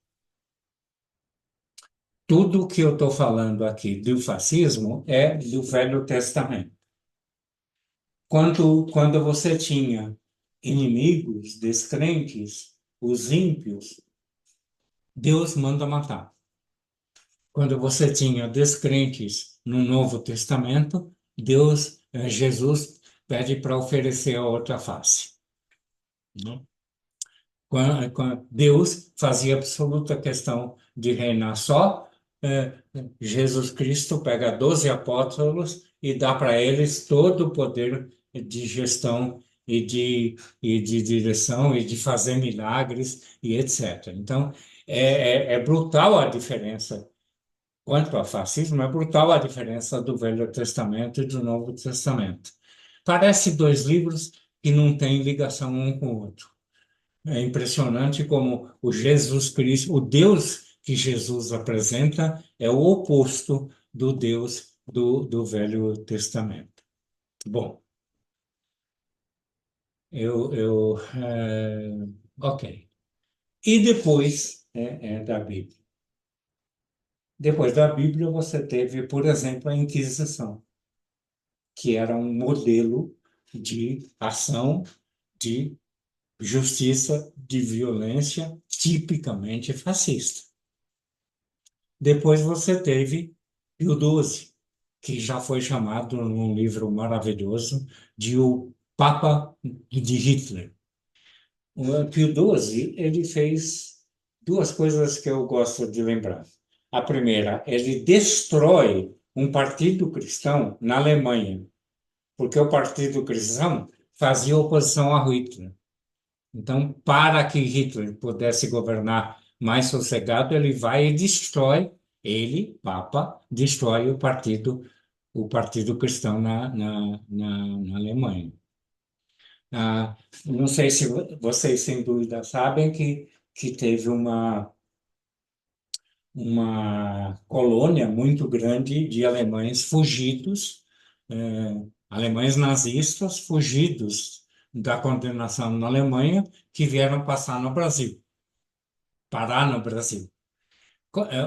Tudo que eu estou falando aqui do fascismo é do Velho Testamento. Quando você tinha inimigos, descrentes, os ímpios, Deus manda matar. Quando você tinha descrentes no Novo Testamento, Jesus pede para oferecer a outra face, né? Deus fazia absoluta questão de reinar só. Jesus Cristo pega 12 apóstolos e dá para eles todo o poder de gestão e de direção e de fazer milagres e etc. Então, é brutal a diferença. Quanto ao fascismo, é brutal a diferença do Velho Testamento e do Novo Testamento. Parece dois livros que não têm ligação um com o outro. É impressionante como o Jesus Cristo, o Deus que Jesus apresenta, é o oposto do Deus do Velho Testamento. Bom, ok. E depois da Bíblia. Depois da Bíblia, você teve, por exemplo, a Inquisição, que era um modelo de ação de justiça, de violência tipicamente fascista. Depois você teve Pio XII, que já foi chamado num livro maravilhoso de o Papa de Hitler. O Pio XII, ele fez duas coisas que eu gosto de lembrar. A primeira, ele destrói um partido cristão na Alemanha, porque o partido cristão fazia oposição a Hitler. Então, para que Hitler pudesse governar mais sossegado, ele vai e destrói, ele, Papa, destrói o partido cristão na Alemanha. Não sei se vocês, sem dúvida, sabem que teve uma colônia muito grande de alemães fugidos, alemães nazistas fugidos da condenação na Alemanha, que vieram passar no Brasil, parar no Brasil.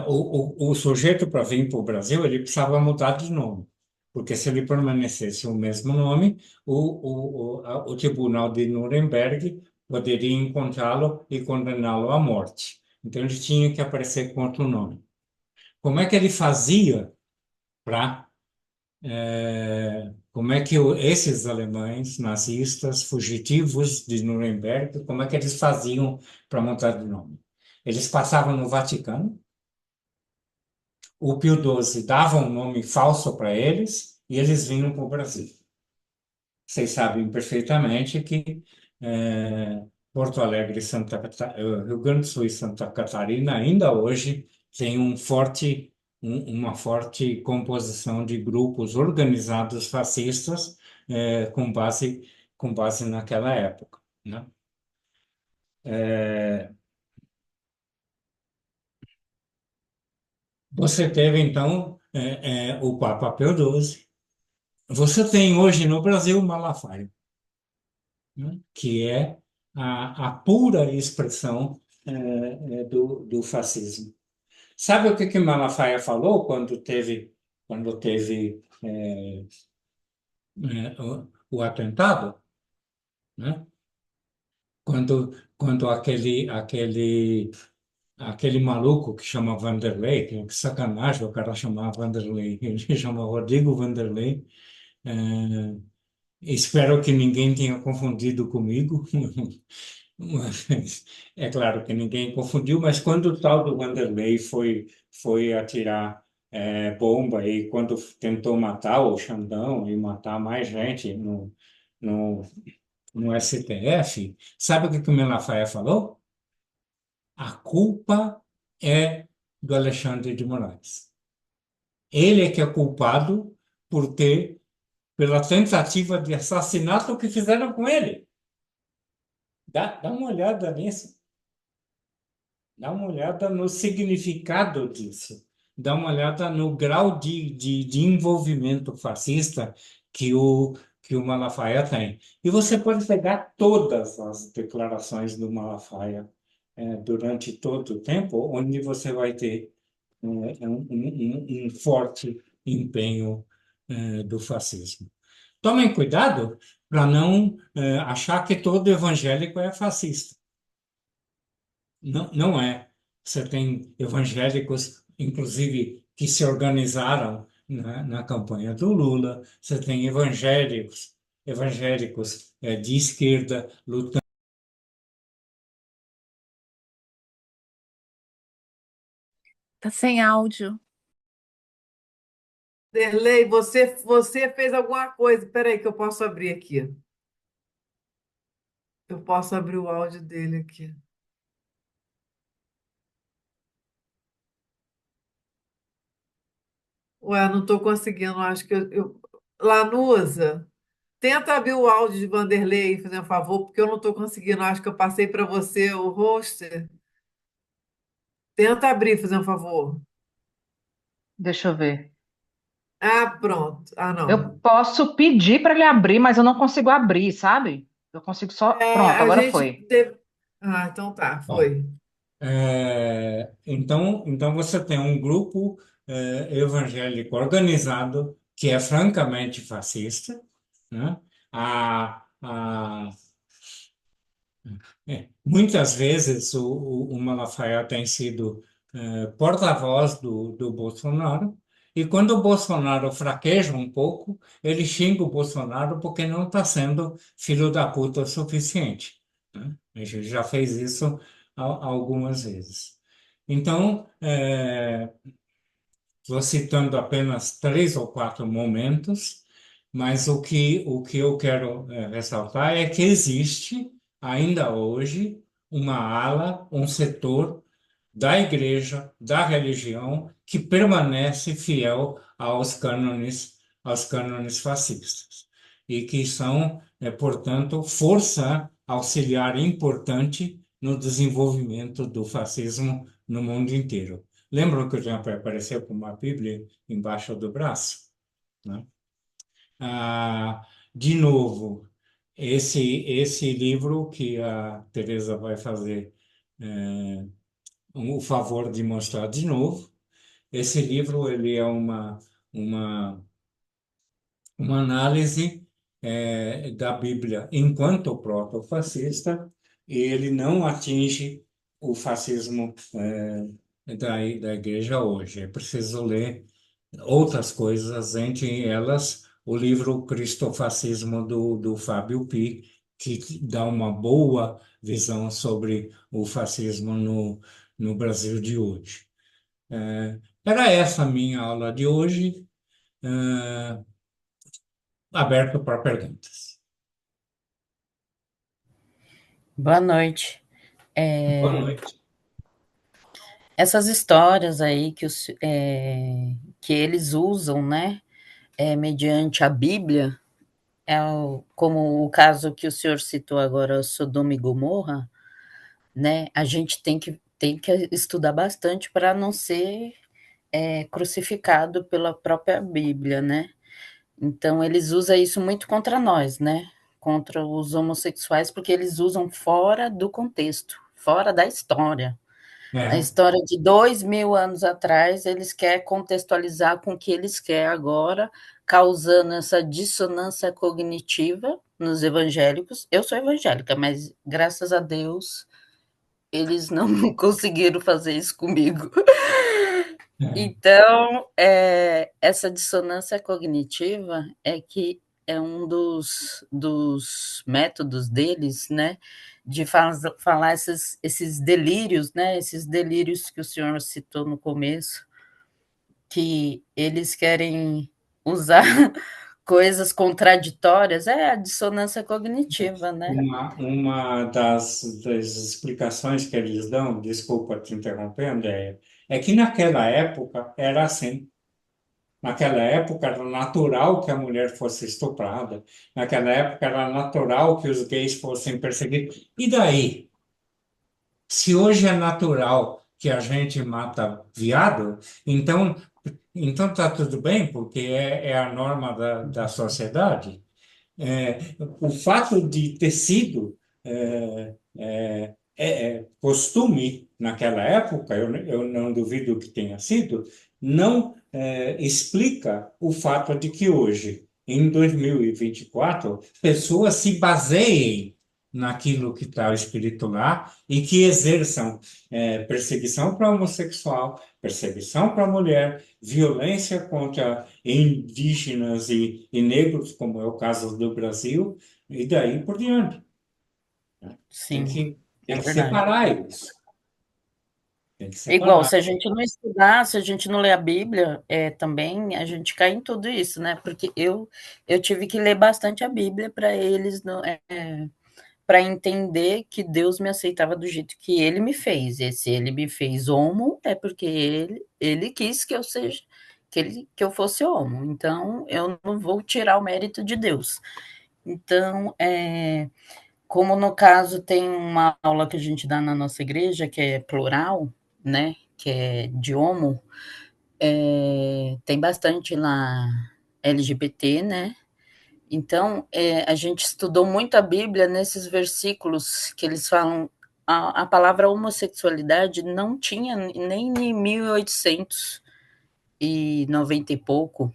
O sujeito, para vir para o Brasil, ele precisava mudar de nome, porque se ele permanecesse o mesmo nome, o Tribunal de Nuremberg poderia encontrá-lo e condená-lo à morte. Então, ele tinha que aparecer com outro nome. Como é que ele fazia para. Como é que esses alemães nazistas, fugitivos de Nuremberg, como é que eles faziam para mudar de nome? Eles passavam no Vaticano, o Pio XII dava um nome falso para eles e eles vinham para o Brasil. Vocês sabem perfeitamente que Porto Alegre, Rio Grande do Sul e Santa Catarina ainda hoje tem uma forte composição de grupos organizados fascistas com base com base naquela época, né? É, você teve, então, o Papa Pio XII. Você tem hoje no Brasil Malafaia, né? Que é a pura expressão do fascismo. Sabe o que que Malafaia falou quando teve o atentado, né? Quando aquele maluco que chama Vanderlei, que sacanagem o cara chamar Vanderlei, ele chama Rodrigo Vanderlei. eh, Espero que ninguém tenha confundido comigo. Mas, é claro que ninguém confundiu, mas quando o tal do Vanderlei foi atirar bomba e quando tentou matar o Xandão e matar mais gente no, no STF, sabe o que que o Malafaia falou? A culpa é do Alexandre de Moraes. Ele é que é culpado por pela tentativa de assassinato que fizeram com ele. Dá uma olhada nisso. Dá uma olhada no significado disso. Dá uma olhada no grau de envolvimento fascista que o Malafaia tem. E você pode pegar todas as declarações do Malafaia durante todo o tempo, onde você vai ter um forte empenho do fascismo. Tomem cuidado para não achar que todo evangélico é fascista. Não, não é. Você tem evangélicos, inclusive, que se organizaram na campanha do Lula. Você tem evangélicos de esquerda lutando. Tá sem áudio. Derlei, você fez alguma coisa. Espera aí que eu posso abrir aqui. Eu posso abrir o áudio dele aqui. Ué, não estou conseguindo. Acho que Lanusa, tenta abrir o áudio de Vanderlei, fazer um favor, porque eu não estou conseguindo. Acho que eu passei para você o roster. Tenta abrir, fazer um favor. Deixa eu ver. Ah, pronto. Ah, Eu não. posso pedir para ele abrir, mas eu não consigo abrir, sabe? Eu consigo só. É, Pronto, a agora gente foi. teve. Ah, então tá, Ó, foi. então você tem um grupo evangélico organizado que é francamente fascista, né? A, muitas vezes o Malafaia tem sido porta-voz do Bolsonaro, e quando o Bolsonaro fraqueja um pouco, ele xinga o Bolsonaro porque não está sendo filho da puta o suficiente, né? A gente já fez isso algumas vezes. Então, estou citando apenas três ou quatro momentos, mas o que eu quero ressaltar é que existe, ainda hoje, uma ala, um setor da igreja, da religião, que permanece fiel aos cânones fascistas. E que são, portanto, força auxiliar importante no desenvolvimento do fascismo no mundo inteiro. Lembram que o Jean apareceu com uma Bíblia embaixo do braço, né? De novo, esse livro que a Teresa vai fazer o favor de mostrar de novo. Esse livro ele é uma, uma análise da Bíblia enquanto proto-fascista, e ele não atinge o fascismo da igreja hoje. É preciso ler outras coisas, entre elas o livro Cristofascismo do Fábio Pi, que dá uma boa visão sobre o fascismo no Brasil de hoje. Era essa a minha aula de hoje, aberto para perguntas. Boa noite. Boa É, noite. essas histórias aí que eles usam, né, mediante a Bíblia, como o caso que o senhor citou agora, Sodoma e Gomorra, né? A gente tem que estudar bastante para não ser crucificado pela própria Bíblia, né? Então, eles usam isso muito contra nós, né? Contra os homossexuais, porque eles usam fora do contexto, fora da história. A É, história de 2000 anos atrás, eles querem contextualizar com o que eles querem agora, causando essa dissonância cognitiva nos evangélicos. Eu sou evangélica, mas graças a Deus eles não conseguiram fazer isso comigo. é. Então, essa dissonância cognitiva é que é um dos métodos deles, né, de falar esses delírios, né, esses delírios que o senhor citou no começo, que eles querem usar coisas contraditórias, é a dissonância cognitiva, né? Uma das explicações que eles dão, desculpa te interrompendo, é que naquela época era assim. Naquela época era natural que a mulher fosse estuprada. Naquela época era natural que os gays fossem perseguidos. E daí? Se hoje é natural que a gente mata viado, então tá tudo bem, porque é a norma da sociedade. É, o fato de ter sido costume naquela época, eu não duvido que tenha sido, não explica o fato de que hoje, em 2024, pessoas se baseiem naquilo que está escrito lá e que exerçam perseguição para homossexual, perseguição para mulher, violência contra indígenas e negros, como é o caso do Brasil, e daí por diante. Tem Sim, que, tem é que verdade. separar isso. Tem que Igual, separar. se a gente não estudar, se a gente não ler a Bíblia, também a gente cai em tudo isso, né? Porque eu tive que ler bastante a Bíblia para eles não, para entender que Deus me aceitava do jeito que Ele me fez. E se Ele me fez homo, é porque Ele quis que eu seja, que eu fosse homo. Então, eu não vou tirar o mérito de Deus. Então, como no caso tem uma aula que a gente dá na nossa igreja, que é plural, né? Que é de homo, tem bastante lá LGBT, né? Então, a gente estudou muito a Bíblia nesses versículos que eles falam. A palavra homossexualidade não tinha nem em 1890 e pouco.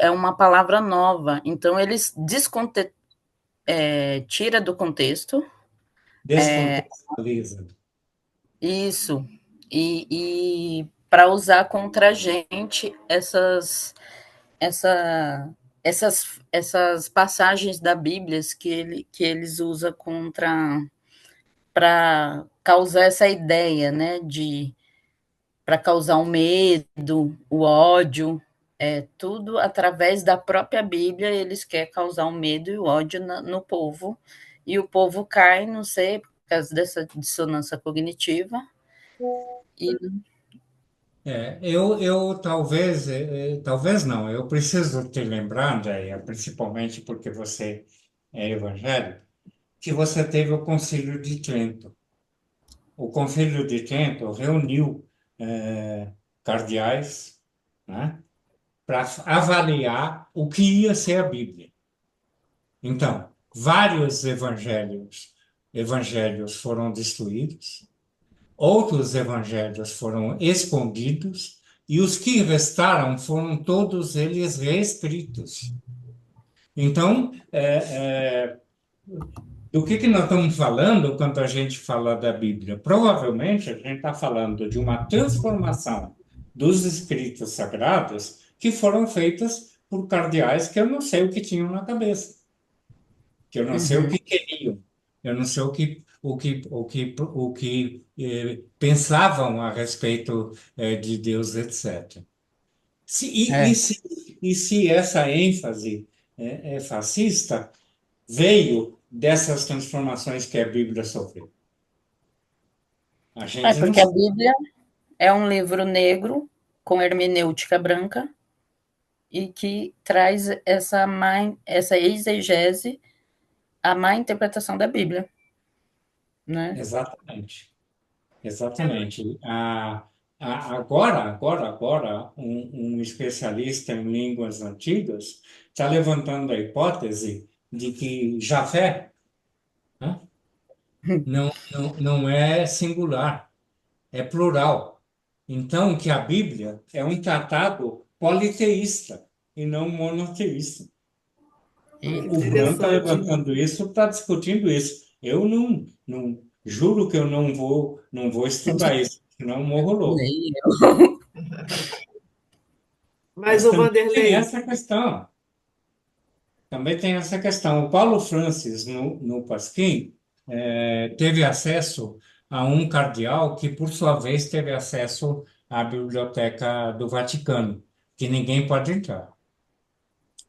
É uma palavra nova. Então, eles tira do contexto. Descontextualiza. Isso. E para usar contra a gente essa, essas passagens da Bíblia que eles usam contra para causar essa ideia, né, de para causar o medo, o ódio, tudo através da própria Bíblia, eles querem causar o medo e o ódio no povo, e o povo cai, não sei, por causa dessa dissonância cognitiva, e Eu talvez não, eu preciso te lembrar, Andréia, principalmente porque você é evangélico, que você teve o Concílio de Trento. O Concílio de Trento reuniu cardeais, né, para avaliar o que ia ser a Bíblia. Então, vários evangelhos foram destruídos, outros evangelhos foram escondidos, e os que restaram foram todos eles reescritos. Então, do que nós estamos falando quando a gente fala da Bíblia? Provavelmente a gente está falando de uma transformação dos escritos sagrados que foram feitas por cardeais que eu não sei o que tinham na cabeça, que eu não sei o uhum, que queriam, eu não sei o que pensavam a respeito de Deus, etc. Se, e, e é. se, e se essa ênfase é fascista veio dessas transformações que a Bíblia sofreu? A gente não Porque a sabe. Bíblia é um livro negro com hermenêutica branca, e que traz essa exegese, a má interpretação da Bíblia, né? Exatamente. É, Exatamente. Agora, um especialista em línguas antigas está levantando a hipótese de que Jafé, né, não é singular, é plural. Então, que a Bíblia é um tratado politeísta e não monoteísta. O Eita. Juan está interessante. levantando isso, está discutindo isso. Eu não juro que eu não vou estudar isso, senão eu morro louco. Nem Mas, Mas o também tem Vanderlei, essa questão. Também tem essa questão. O Paulo Francis, no Pasquim, teve acesso a um cardeal que, por sua vez, teve acesso à Biblioteca do Vaticano, que ninguém pode entrar.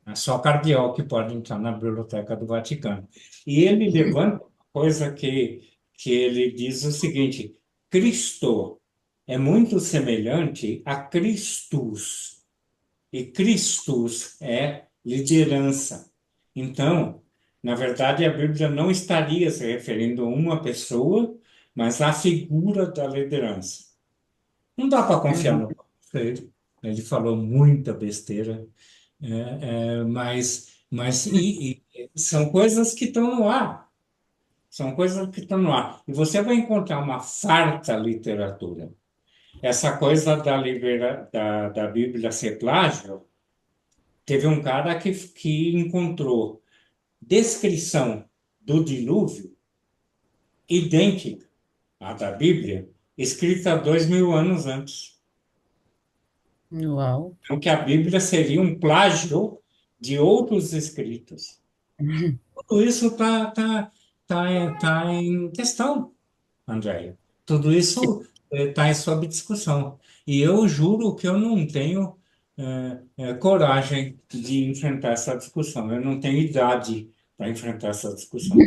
É só cardeal que pode entrar na Biblioteca do Vaticano. E ele levanta uma coisa que ele diz o seguinte: Cristo é muito semelhante a Christus. E Christus é liderança. Então, na verdade, a Bíblia não estaria se referindo a uma pessoa, mas à figura da liderança. Não dá para confiar Uhum. no Paulo Freire. Ele falou muita besteira, mas são coisas que estão no ar. São coisas que estão no ar. E você vai encontrar uma farta literatura. Essa coisa da Bíblia ser plágio. Teve um cara que encontrou descrição do dilúvio idêntica à da Bíblia, escrita 2.000 anos antes. Uau. Então, que a Bíblia seria um plágio de outros escritos. Tudo isso tá em questão, Andréia. Tudo isso está sob discussão. E eu juro que eu não tenho coragem de enfrentar essa discussão. Eu não tenho idade para enfrentar essa discussão.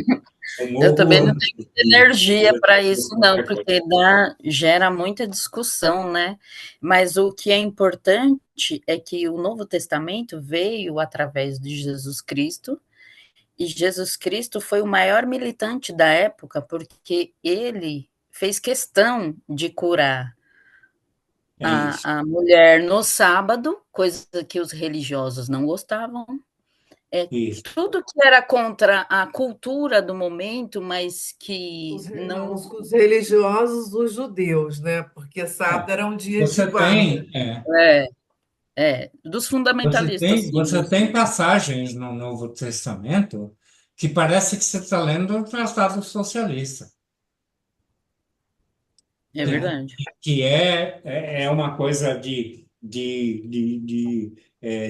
Eu Eu morro também não antes tenho de energia para isso, não, qualquer coisa. porque gera muita discussão, né? Mas o que é importante é que o Novo Testamento veio através de Jesus Cristo, e Jesus Cristo foi o maior militante da época, porque ele fez questão de curar É isso. a mulher no sábado, coisa que os religiosos não gostavam. Isso. Tudo que era contra a cultura do momento, mas que não, não. os religiosos, os judeus, né? Porque É. sábado era um dia de Você guarda. tem, é, Dos fundamentalistas, sim. você tem passagens no Novo Testamento que parece que você está lendo um tratado socialista. É Né? verdade. Que é uma coisa de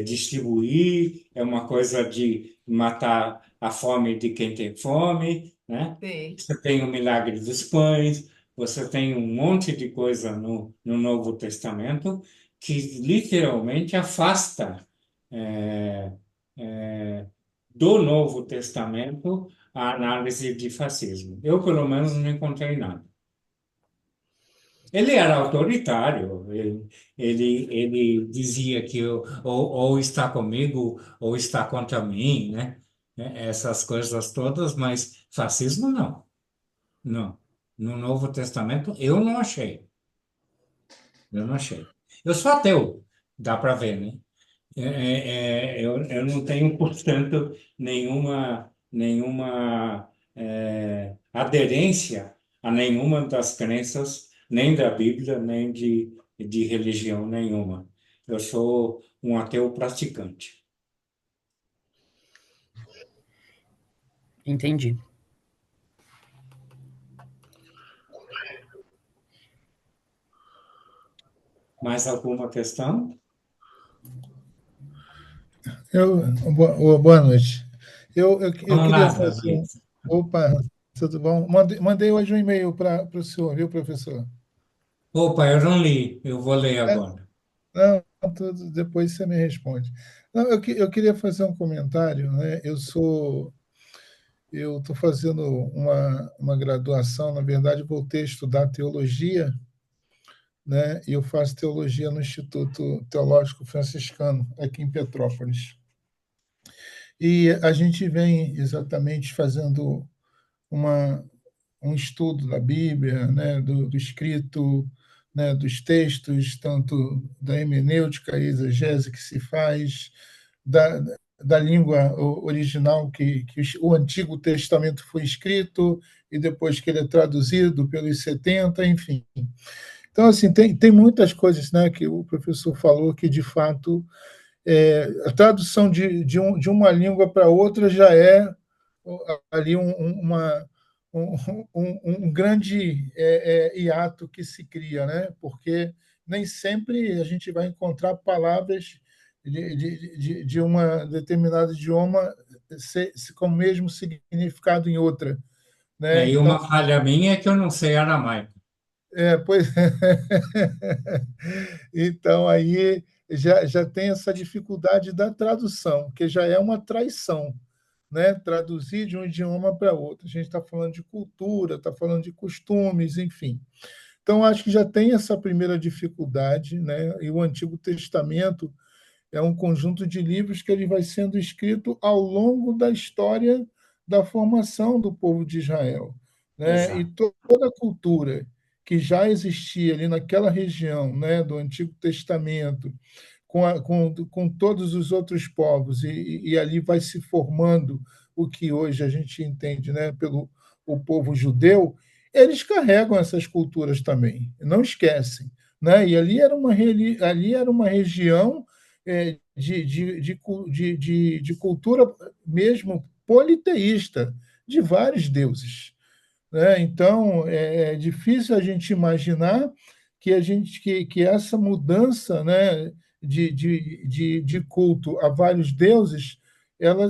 distribuir, é uma coisa de matar a fome de quem tem fome, né? Sim. Você tem o milagre dos pães, você tem um monte de coisa no Novo Testamento que literalmente afasta é, é, do Novo Testamento a análise de fascismo. Eu, pelo menos, não encontrei nada. Ele era autoritário, ele dizia que ou está comigo ou está contra mim, né? Essas coisas todas, mas fascismo não, não. No Novo Testamento eu não achei, eu não achei. Eu sou ateu, dá para ver, né? Eu não tenho, portanto, nenhuma aderência a nenhuma das crenças, nem da Bíblia, nem de religião nenhuma. Eu sou um ateu praticante. Entendi. Mais alguma questão? Boa noite. Eu Vamos queria lá, fazer. Davi. Opa, tudo bom? Mandei hoje um e-mail para o senhor, viu, professor? Opa, eu não li, eu vou ler É, agora. não, depois você me responde. Não, eu queria fazer um comentário, né? Eu estou fazendo uma graduação, na verdade, voltei a estudar teologia né? E eu faço teologia no Instituto Teológico Franciscano, aqui em Petrópolis. E a gente vem exatamente fazendo uma, um estudo da Bíblia, né, do escrito, né, dos textos, tanto da hermenêutica e exegese que se faz, da, da língua original que o Antigo Testamento foi escrito e depois que ele é traduzido pelos 70, enfim. Então, assim, tem muitas coisas, né, que o professor falou que, de fato, a tradução de uma língua para outra já é ali um, um grande hiato que se cria, né? Porque nem sempre a gente vai encontrar palavras de uma determinado idioma com o mesmo significado em outra, né? E Então, uma falha minha é que eu não sei aramaico. pois então aí já tem essa dificuldade da tradução, que já é uma traição, né? Traduzir de um idioma para outro. A gente está falando de cultura, está falando de costumes, enfim. Então, acho que já tem essa primeira dificuldade, né? E o Antigo Testamento é um conjunto de livros que ele vai sendo escrito ao longo da história da formação do povo de Israel, né? E Exato. toda a cultura que já existia ali naquela região, né, do Antigo Testamento, com todos os outros povos, e ali vai se formando o que hoje a gente entende, né, pelo o povo judeu, eles carregam essas culturas também, não esquecem. Né? E ali era uma região de cultura mesmo politeísta, de vários deuses. Né? Então, é difícil a gente imaginar que essa mudança, né, de culto a vários deuses ela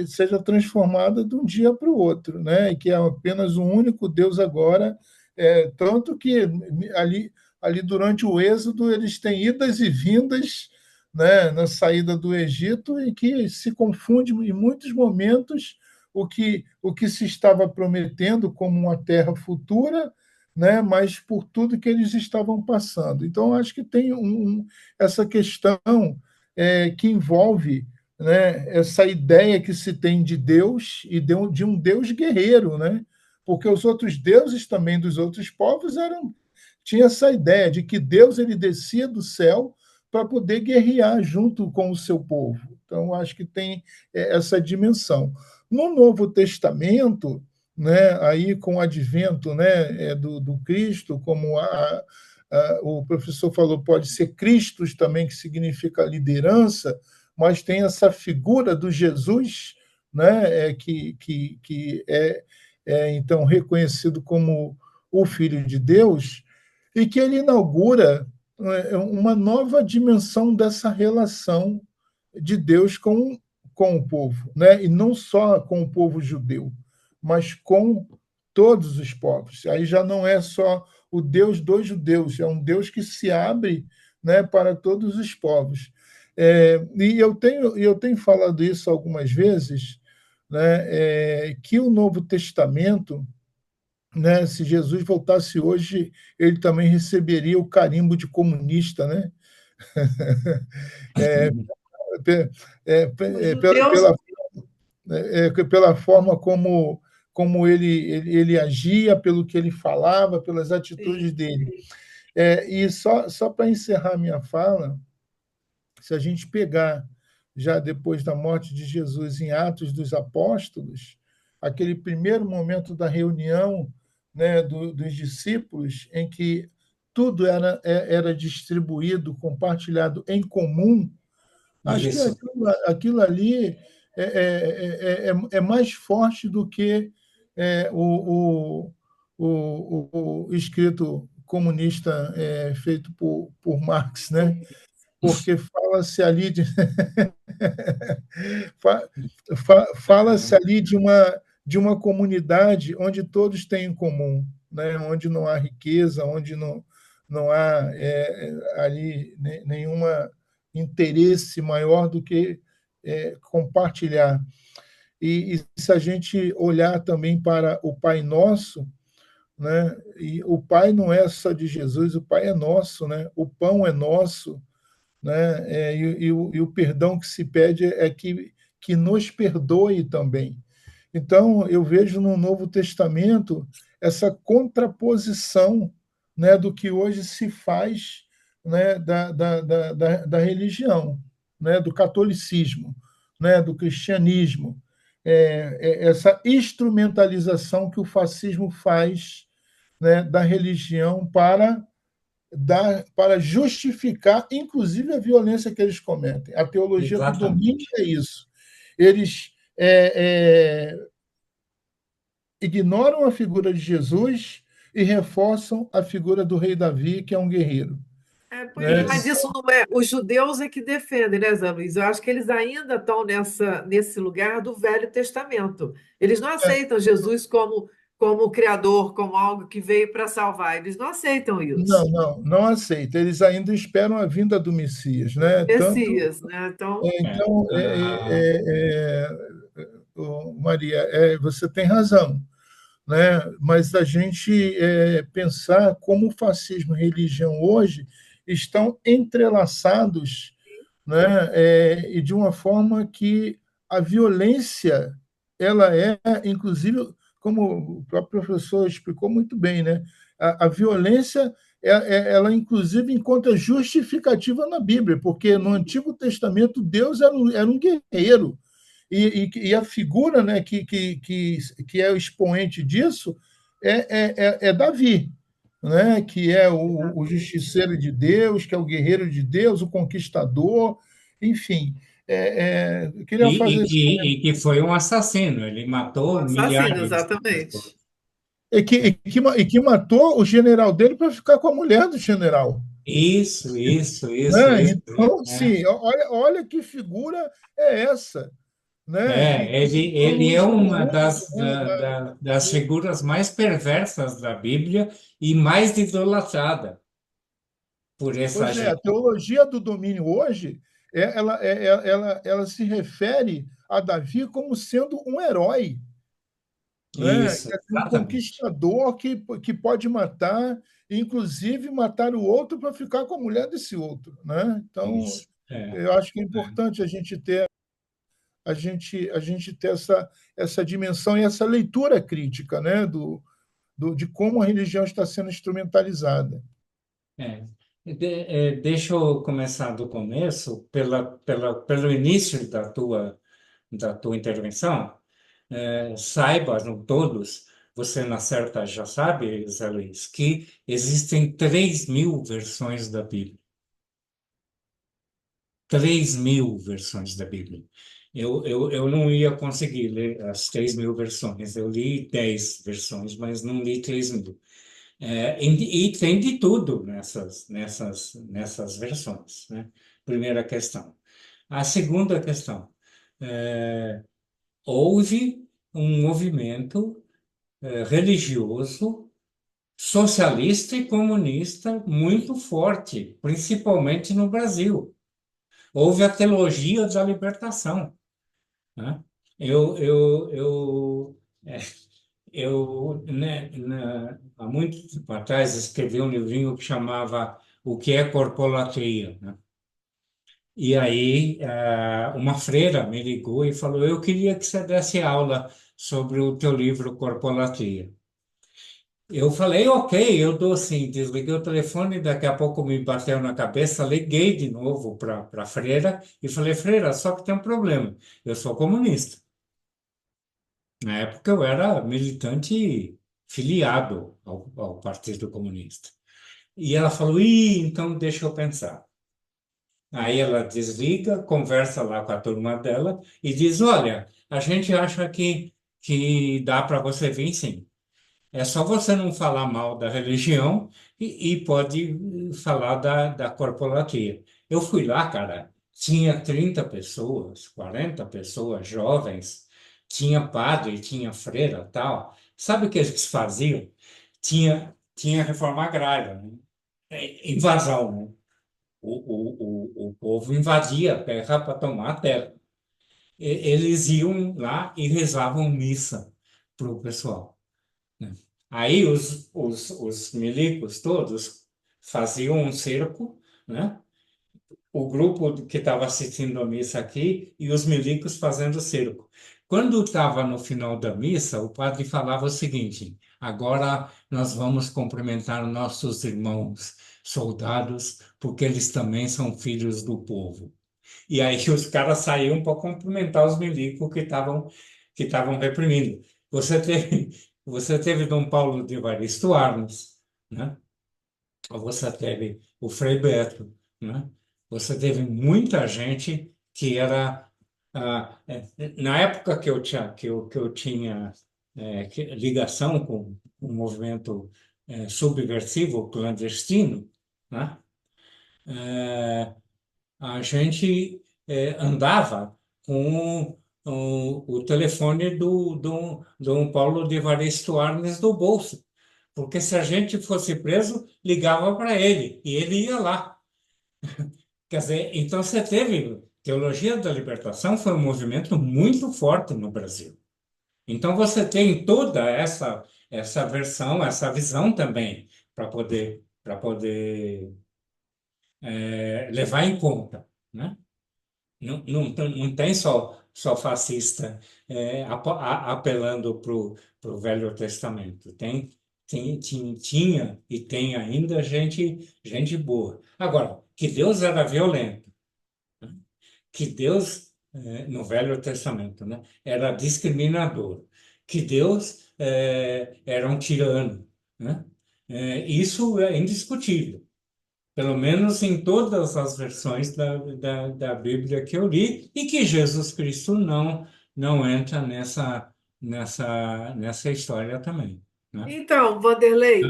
seja transformada de um dia para o outro, né? E que é apenas um único Deus agora, tanto que ali durante o Êxodo eles têm idas e vindas, né, na saída do Egito e que se confunde em muitos momentos o que se estava prometendo como uma terra futura, né, mas por tudo que eles estavam passando. Então, acho que tem essa questão que envolve, né, essa ideia que se tem de Deus e de um Deus guerreiro, né? Porque os outros deuses também dos outros povos tinha essa ideia de que Deus ele descia do céu para poder guerrear junto com o seu povo. Então, acho que tem essa dimensão. No Novo Testamento, né, aí com o advento, né, do Cristo, como o professor falou, pode ser Cristos também, que significa liderança, mas tem essa figura do Jesus, né, que é então reconhecido como o Filho de Deus, e que ele inaugura uma nova dimensão dessa relação de Deus com o povo, né? E não só com o povo judeu, mas com todos os povos. Aí já não é só o Deus dos judeus, é um Deus que se abre, né, para todos os povos. E eu tenho falado isso algumas vezes, né, que o Novo Testamento, né, se Jesus voltasse hoje, ele também receberia o carimbo de comunista, né? É, Deus, pela forma como ele agia, pelo que ele falava, pelas atitudes sim. dele. E só para encerrar minha fala, se a gente pegar já depois da morte de Jesus em Atos dos Apóstolos, aquele primeiro momento da reunião, né, dos discípulos, em que tudo era distribuído, compartilhado em comum, acho que Isso. aquilo ali é mais forte do que o escrito comunista feito por Marx, né? Porque fala-se ali fa- fala-se ali de uma comunidade onde todos têm em comum, né? Onde não há riqueza, onde não há ali nenhuma interesse maior do que compartilhar. E se a gente olhar também para o Pai Nosso, né? E o Pai não é só de Jesus, o Pai é nosso, né? O pão é nosso, né? E o perdão que se pede é que nos perdoe também. Então, eu vejo no Novo Testamento essa contraposição, né, do que hoje se faz, né, da religião, né, do catolicismo, né, do cristianismo. Essa instrumentalização que o fascismo faz, né, da religião para justificar, inclusive, a violência que eles cometem. A teologia do domínio Exatamente. é isso. Eles ignoram a figura de Jesus e reforçam a figura do rei Davi, que é um guerreiro, Pois é, né? mas Isso. isso não é. Os judeus é que defendem, né, Zé Luiz? Eu acho que eles ainda estão nesse lugar do Velho Testamento. Eles não aceitam Jesus como o Criador, como algo que veio para salvar. Eles não aceitam Não, isso. não, não aceita. Eles ainda esperam a vinda do Messias, né? Tanto, Messias, né? Então, É. então, Maria, você tem razão, né? Mas a gente pensar como o fascismo e a religião hoje estão entrelaçados, né? E de uma forma que a violência ela inclusive, como o próprio professor explicou muito bem, né? A violência ela inclusive encontra justificativa na Bíblia, porque no Antigo Testamento Deus era um guerreiro e a figura, né, que é o expoente disso é Davi, né, que é o justiceiro de Deus, que é o guerreiro de Deus, o conquistador, enfim. Eu queria E, fazer e esse que, comentário. e que foi um assassino, ele o matou assassino, milhares de exatamente. pessoas. E que matou o general dele para ficar com a mulher do general. Né? Isso. Então, É. sim, olha que figura é essa, né? Ele é Nos uma rumos, né, das figuras mais perversas da Bíblia e mais idolatrada por essa Pois é, a gente. teologia do domínio hoje, ela se refere a Davi como sendo um herói, né? Isso, Um exatamente. conquistador que pode matar, inclusive matar o outro para ficar com a mulher desse outro, né? Então, Isso. É. eu acho que é importante a gente ter essa dimensão e essa leitura crítica, né? De como a religião está sendo instrumentalizada. É. Deixa eu começar do começo, pelo início da tua intervenção. Saibam todos, você na certa já sabe, Zé Luiz, que existem 3.000 versões da Bíblia. 3.000 versões da Bíblia. Eu não ia conseguir ler as 3.000 versões. Eu li 10 versões, mas não li 3.000. E tem de tudo nessas versões, né? Primeira questão. A segunda questão, houve um movimento religioso, socialista e comunista muito forte, principalmente no Brasil. Houve a teologia da libertação, né? Eu, eu, eu, é, há muito tempo atrás, escrevi um livrinho que chamava O que é corpolatria, né? E aí, uma freira me ligou e falou: Eu queria que você desse aula sobre o teu livro Corpolatria. Eu falei: Ok, eu dou sim. Desliguei o telefone, daqui a pouco me bateu na cabeça, liguei de novo para a freira e falei: Freira, só que tem um problema. Eu sou comunista. Na época eu era militante filiado ao Partido Comunista. E ela falou: então deixa eu pensar. Aí ela desliga, conversa lá com a turma dela e diz: Olha, a gente acha que dá para você vir sim. É só você não falar mal da religião e pode falar da corporatia. Eu fui lá, cara, tinha 30 pessoas, 40 pessoas, jovens, tinha padre, tinha freira, tal. Sabe o que eles faziam? Tinha reforma agrária, né? Invasão, né? O povo invadia a terra para tomar a terra. Eles iam lá e rezavam missa para o pessoal, né? Aí os milicos todos faziam um cerco, né? O grupo que estava assistindo a missa aqui e os milicos fazendo cerco. Quando estava no final da missa, o padre falava o seguinte: agora nós vamos cumprimentar nossos irmãos soldados, porque eles também são filhos do povo. E aí os caras saíam para cumprimentar os milicos que estavam reprimindo. Você teve Dom Paulo de Evaristo Arnes, né? Você teve o Frei Beto, né? Você teve muita gente que era na época que eu tinha ligação com o movimento subversivo clandestino, né? Eh, a gente andava com o telefone do Dom Paulo de Evaristo Arnes do bolso, porque se a gente fosse preso, ligava para ele e ele ia lá. Quer dizer, então você teve Teologia da Libertação foi um movimento muito forte no Brasil. Então você tem toda essa versão, essa visão também para poder levar em conta, né? Não, não, não tem só fascista apelando para o Velho Testamento. Tinha e tem ainda gente boa. Agora, que Deus era violento, que Deus, no Velho Testamento, né, era discriminador, que Deus era um tirano, né? Isso é indiscutível. Pelo menos em todas as versões da Bíblia que eu li, e que Jesus Cristo não entra nessa história também, né? Então, Vanderlei,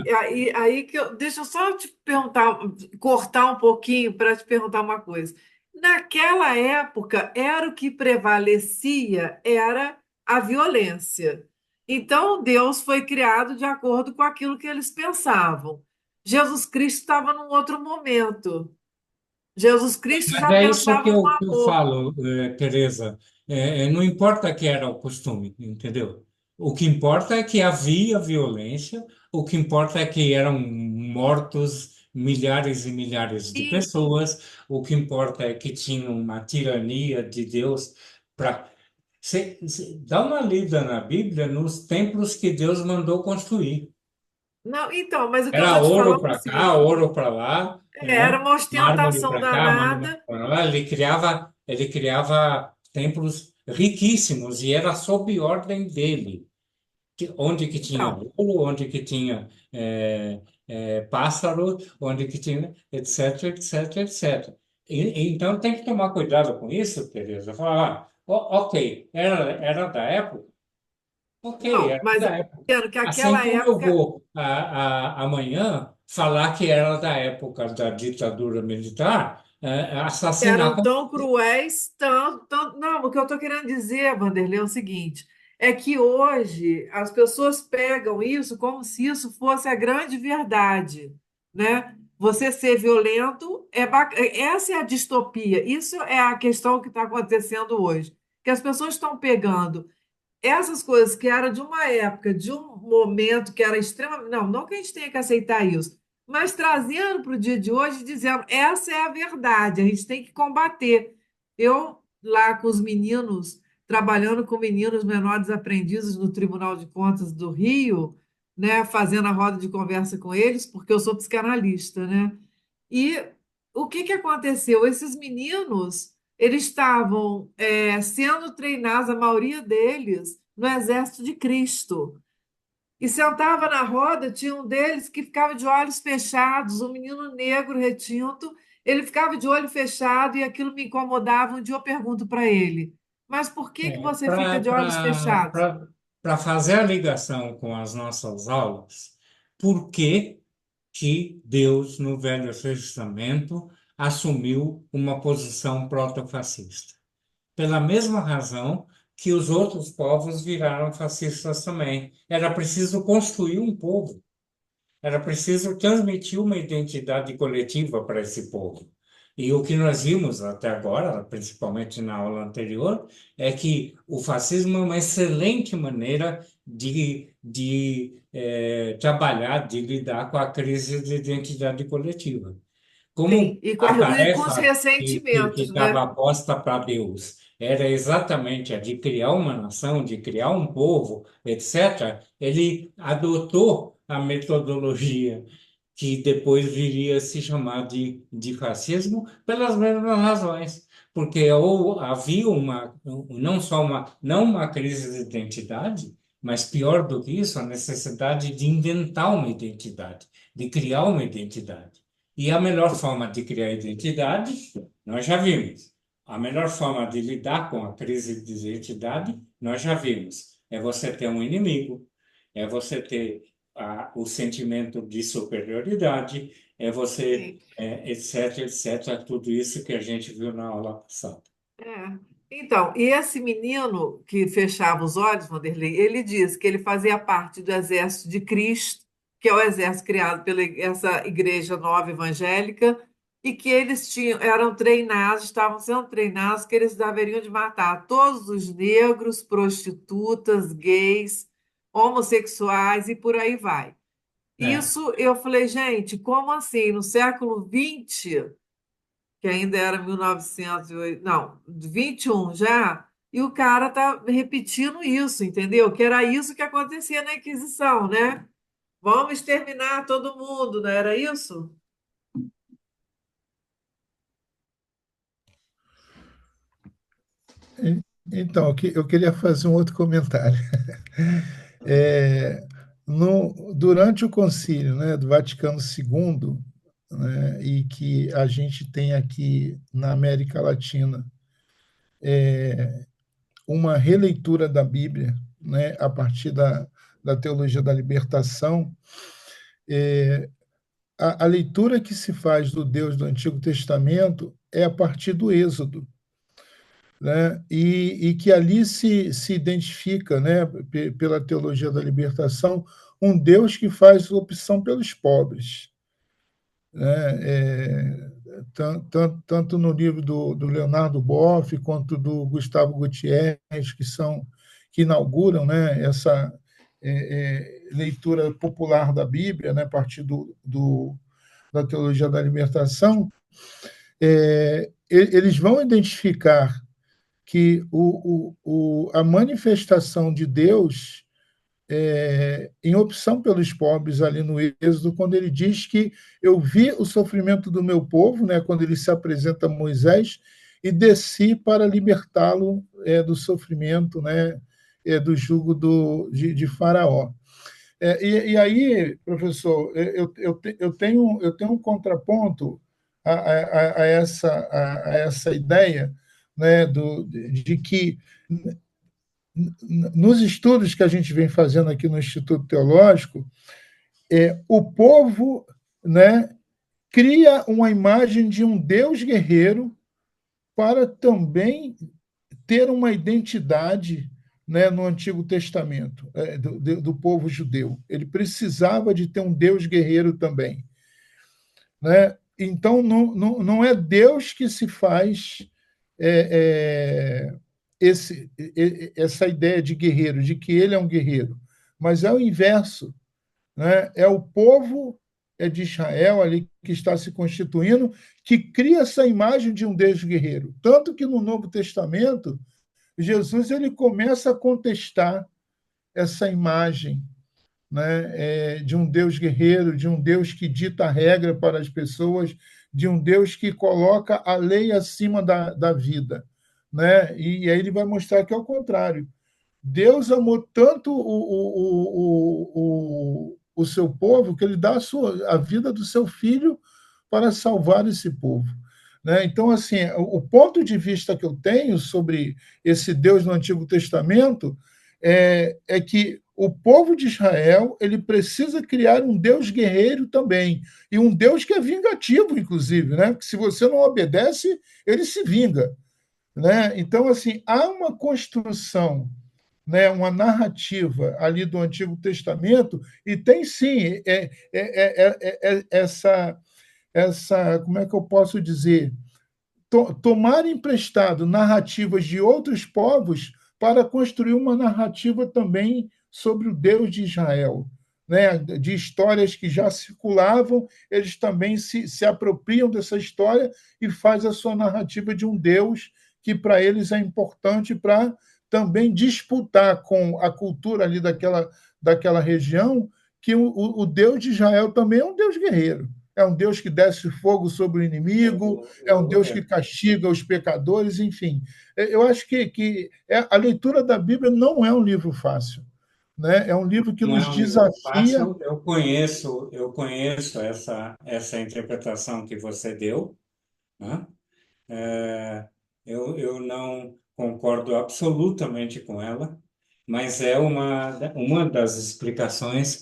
aí deixa eu só te perguntar, cortar um pouquinho para te perguntar uma coisa. Naquela época, era o que prevalecia, era a violência. Então, Deus foi criado de acordo com aquilo que eles pensavam. Jesus Cristo estava num outro momento. Jesus Cristo Mas já é isso que pensava no eu amor. falo, Teresa. Não importa que era o costume, entendeu? O que importa é que havia violência, o que importa é que eram mortos milhares e milhares de E, pessoas, o que importa é que tinha uma tirania de Deus para. Dá uma lida na Bíblia nos templos que Deus mandou construir. não, então, mas o que eu Era estou te ouro falando é o para cá, seguinte: ouro para lá, era né? uma Mármore ostentação para cá, mármore danada. para lá. Ele criava templos riquíssimos e era sob ordem dele. Onde que tinha Então, ouro, onde que tinha pássaro, onde que tinha, etc, etc, etc. Então tem que tomar cuidado com isso, Teresa. Falar, ok, era da época. Ok, não, era mas eu da época. entendo que Assim aquela como eu época vou amanhã falar que era da época da ditadura militar, assassinar. eram tão cruéis, Não, o que eu estou querendo dizer, Vanderlei, é o seguinte: é que hoje as pessoas pegam isso como se isso fosse a grande verdade, né? Você ser violento essa é a distopia. Isso é a questão que está acontecendo hoje. Que as pessoas estão pegando essas coisas que eram de uma época, de um momento que era extremamente. Não, não que a gente tenha que aceitar isso, mas trazendo para o dia de hoje, dizendo: essa é a verdade, a gente tem que combater. Eu, lá com os meninos, trabalhando com meninos menores aprendizes no Tribunal de Contas do Rio, né, fazendo a roda de conversa com eles, porque eu sou psicanalista, né? E o que que aconteceu? Esses meninos, eles estavam sendo treinados, a maioria deles, no Exército de Cristo. E sentava na roda, tinha um deles que ficava de olhos fechados, um menino negro retinto, ele ficava de olho fechado e aquilo me incomodava. Um dia eu pergunto para ele, mas por que que você fica de olhos fechados? Para fazer a ligação com as nossas aulas, por que Deus, no Velho Testamento, assumiu uma posição proto-fascista? Pela mesma razão que os outros povos viraram fascistas também. Era preciso construir um povo, era preciso transmitir uma identidade coletiva para esse povo. E o que nós vimos até agora, principalmente na aula anterior, é que o fascismo é uma excelente maneira de trabalhar, de lidar com a crise de identidade coletiva. Como Sim, a e com os tarefa que ressentimentos, estava né? posta para Deus era exatamente a de criar uma nação, de criar um povo, etc., ele adotou a metodologia que depois viria a se chamar de fascismo pelas mesmas razões. Porque havia não só não uma crise de identidade, mas pior do que isso, a necessidade de inventar uma identidade, de criar uma identidade. E a melhor forma de criar identidade, nós já vimos. A melhor forma de lidar com a crise de identidade, nós já vimos. É você ter um inimigo, é você ter o sentimento de superioridade, é você, Sim. etc, etc, tudo isso que a gente viu na aula passada. É. Então, e esse menino que fechava os olhos, Vanderlei, ele disse que ele fazia parte do exército de Cristo, que é o exército criado pela essa igreja nova evangélica, e que eles eram treinados, estavam sendo treinados, que eles deveriam de matar todos os negros, prostitutas, gays, homossexuais e por aí vai. É, Isso eu falei, gente, como assim? No século XX, que ainda era 1908, não, 21 já, e o cara tá repetindo isso, entendeu? Que era isso que acontecia na Inquisição, né? Vamos exterminar todo mundo, não era isso? Então, eu queria fazer um outro comentário. É, durante o concílio, né, do Vaticano II, né, e que a gente tem aqui na América Latina uma releitura da Bíblia, né, a partir da teologia da libertação, a leitura que se faz do Deus do Antigo Testamento é a partir do Êxodo, né? E que ali se identifica, né, pela teologia da libertação, um Deus que faz opção pelos pobres, né? Tanto no livro do Leonardo Boff quanto do Gustavo Gutierrez, que inauguram, né, essa leitura popular da Bíblia, né, a partir da teologia da libertação, eles vão identificar que a manifestação de Deus em opção pelos pobres ali no Êxodo, quando ele diz que eu vi o sofrimento do meu povo, né, quando ele se apresenta a Moisés, e desci para libertá-lo do sofrimento, né, do jugo de Faraó. E aí, professor, eu tenho um contraponto a essa ideia, né, de que nos estudos que a gente vem fazendo aqui no Instituto Teológico, o povo, né, cria uma imagem de um Deus guerreiro para também ter uma identidade, né, no Antigo Testamento, do povo judeu. Ele precisava de ter um Deus guerreiro também, né? Então, não é Deus que se faz é, essa ideia de guerreiro, de que ele é um guerreiro, mas é o inverso, né? É o povo de Israel ali que está se constituindo, que cria essa imagem de um Deus guerreiro. Tanto que no Novo Testamento, Jesus ele começa a contestar essa imagem, né, de um Deus guerreiro, de um Deus que dita a regra para as pessoas, de um Deus que coloca a lei acima da vida. Né? E aí ele vai mostrar que é o contrário. Deus amou tanto o seu povo que ele dá a vida do seu filho para salvar esse povo. Né? Então, assim, o ponto de vista que eu tenho sobre esse Deus no Antigo Testamento é que o povo de Israel ele precisa criar um Deus guerreiro também, e um Deus que é vingativo, inclusive, né? Porque se você não obedece, ele se vinga. Né? Então, assim, há uma construção, né, uma narrativa ali do Antigo Testamento, e tem sim essa, como é que eu posso dizer? tomar emprestado narrativas de outros povos para construir uma narrativa também sobre o Deus de Israel, né? De histórias que já circulavam, eles também se apropriam dessa história e faz a sua narrativa de um Deus que para eles é importante para também disputar com a cultura ali daquela região, que o Deus de Israel também é um Deus guerreiro. É um Deus que desce fogo sobre o inimigo, é um Deus que castiga os pecadores, enfim. Eu acho que a leitura da Bíblia não é um livro fácil, né? É um livro que Não é nos um livro desafia. fácil. Eu conheço essa interpretação que você deu, né? É, eu não concordo absolutamente com ela, mas é uma das explicações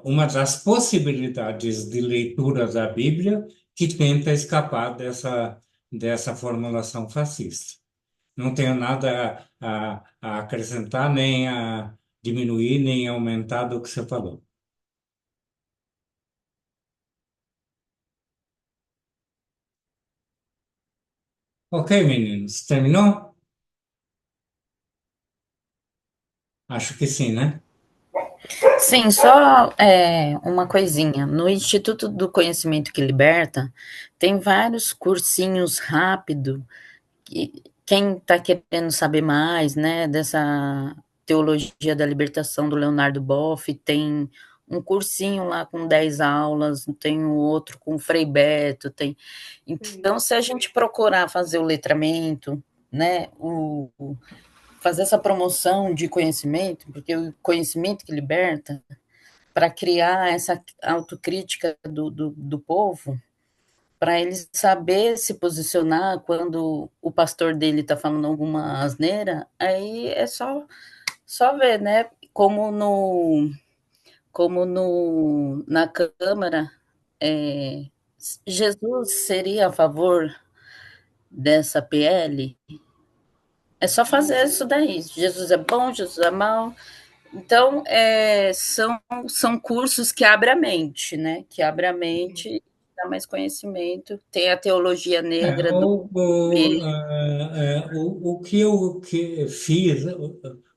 uma das possibilidades de leitura da Bíblia que tenta escapar dessa formulação fascista. Não tenho nada a acrescentar, nem a diminuir, nem aumentar do que você falou. Ok, meninos, terminou? Acho que sim, né? Sim, só uma coisinha. No Instituto do Conhecimento que Liberta, tem vários cursinhos rápidos. Quem está querendo saber mais, né, dessa teologia da libertação do Leonardo Boff, tem um cursinho lá com 10 aulas, tem um outro com o Frei Beto, tem. Então, se a gente procurar fazer o letramento, né, fazer essa promoção de conhecimento, porque o conhecimento que liberta, para criar essa autocrítica do povo, para ele saber se posicionar quando o pastor dele está falando alguma asneira, aí é só ver, né? Na Câmara, Jesus seria a favor dessa PL? É só fazer isso daí. Jesus é bom, Jesus é mau. Então, são cursos que abrem a mente, né? Que abrem a mente, dá mais conhecimento. Tem a teologia negra do o que eu fiz,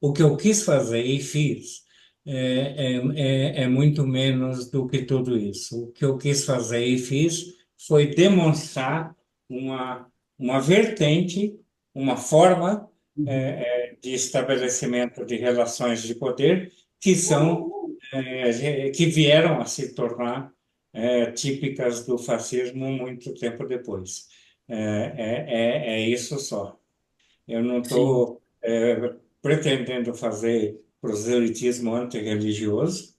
o que eu quis fazer e fiz, é muito menos do que tudo isso. O que eu quis fazer e fiz foi demonstrar uma vertente, uma forma, de estabelecimento de relações de poder que vieram a se tornar típicas do fascismo muito tempo depois. É isso só. Eu não Sim. estou pretendendo fazer proselitismo antirreligioso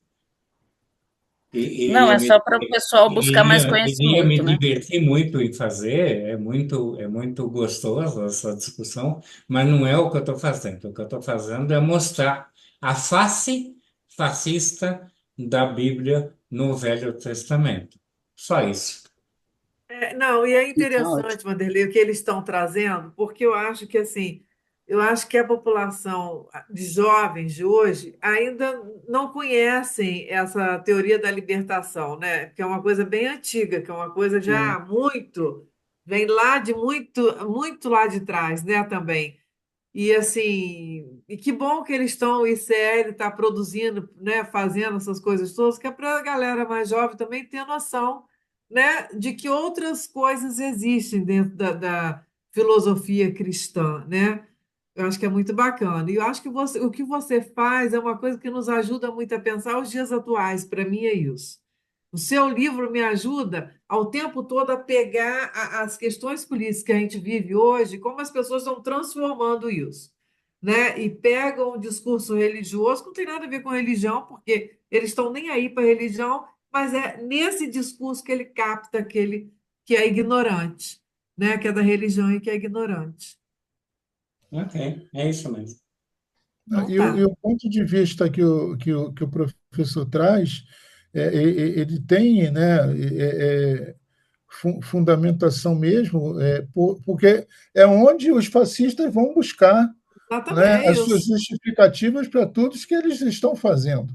e Não, iria é me, só para o pessoal buscar mais iria me conhecimento, né? divertir muito em fazer, é muito gostoso essa discussão, mas não é o que eu estou fazendo. O que eu estou fazendo é mostrar a face fascista da Bíblia no Velho Testamento. Só isso. Não, e é Tá ótimo. interessante, Vanderlei, o que eles estão trazendo, porque eu acho que assim, eu acho que a população de jovens de hoje ainda não conhecem essa teoria da libertação, né? Que é uma coisa bem antiga, que é uma coisa já muito, vem lá de muito, muito lá de trás, né, também. E assim, e que bom que eles estão, o ICL está produzindo, né, fazendo essas coisas todas, que é para a galera mais jovem também ter noção, né, de que outras coisas existem dentro da filosofia cristã, né? Eu acho que é muito bacana. E eu acho que o que você faz é uma coisa que nos ajuda muito a pensar os dias atuais. Para mim é isso. O seu livro me ajuda ao tempo todo a pegar as questões políticas que a gente vive hoje, como as pessoas estão transformando isso, né? E pegam o discurso religioso, que não tem nada a ver com religião, porque eles estão nem aí para a religião, mas é nesse discurso que ele capta aquele que é ignorante, né? Que é da religião e que é ignorante. Ok, é isso mesmo. Então E tá. o ponto de vista que o professor traz, ele tem, né, fundamentação mesmo, porque é onde os fascistas vão buscar, Exatamente, né, é as suas isso. justificativas para tudo que eles estão fazendo.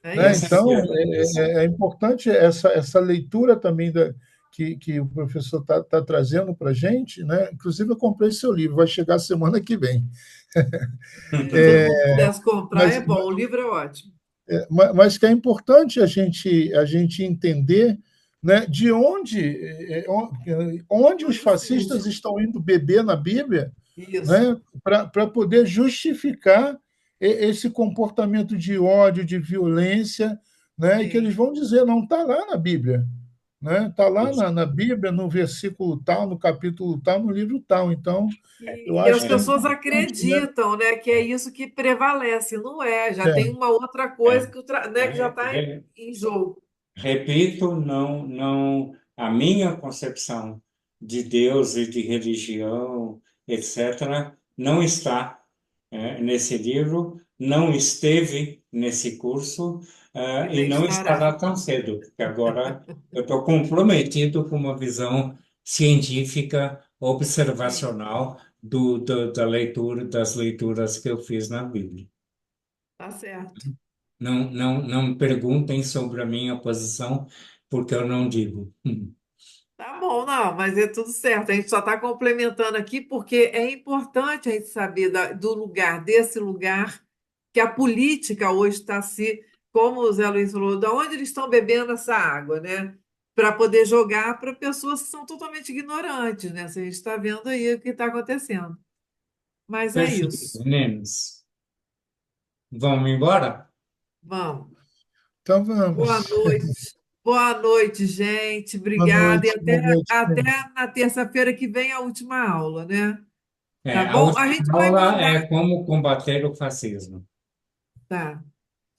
É Né? Essa isso. que é Então, a questão. é importante essa leitura também que o professor está trazendo para a gente, né? Inclusive, eu comprei seu livro, vai chegar semana que vem. Se todo mundo pudesse comprar, é Mas, bom. O livro é ótimo. mas que é importante a gente entender, né, de onde os Onde fascistas surge estão indo beber na Bíblia, isso? né, para poder justificar esse comportamento de ódio, de violência, né, e que Sim. eles vão dizer, não está lá na Bíblia. Né? Está lá Isso. na Bíblia, no versículo tal, no capítulo tal, no livro tal. Então, eu E as acho que é pessoas importante, né? acreditam, né, que é isso que prevalece. Não é, já tem É, uma outra É, coisa que, né, que já está é, em jogo. repito, a minha concepção de Deus e de religião, etc., não está, nesse livro, não esteve nesse curso, E e nem não estará. estará tão cedo, porque agora eu estou comprometido com uma visão científica, Sim, observacional da leitura, das leituras que eu fiz na Bíblia. tá certo. Não me perguntem sobre a minha posição, porque eu não digo. Tá bom, não, mas é tudo certo. A gente só está complementando aqui porque é importante a gente saber do lugar, desse lugar, que a política hoje está se, como o Zé Luiz falou, de onde eles estão bebendo essa água, né? Para poder jogar para pessoas que são totalmente ignorantes, né? Se a gente está vendo aí o que está acontecendo. Mas é Perfeito, isso. meninos. Vamos embora? Vamos. então Boa vamos. noite. Boa noite, gente. Boa Obrigada. E noite, boa noite. até na terça-feira que vem a última aula, né? Tá A bom? A última gente vai aula mandar, é como combater o fascismo. tá?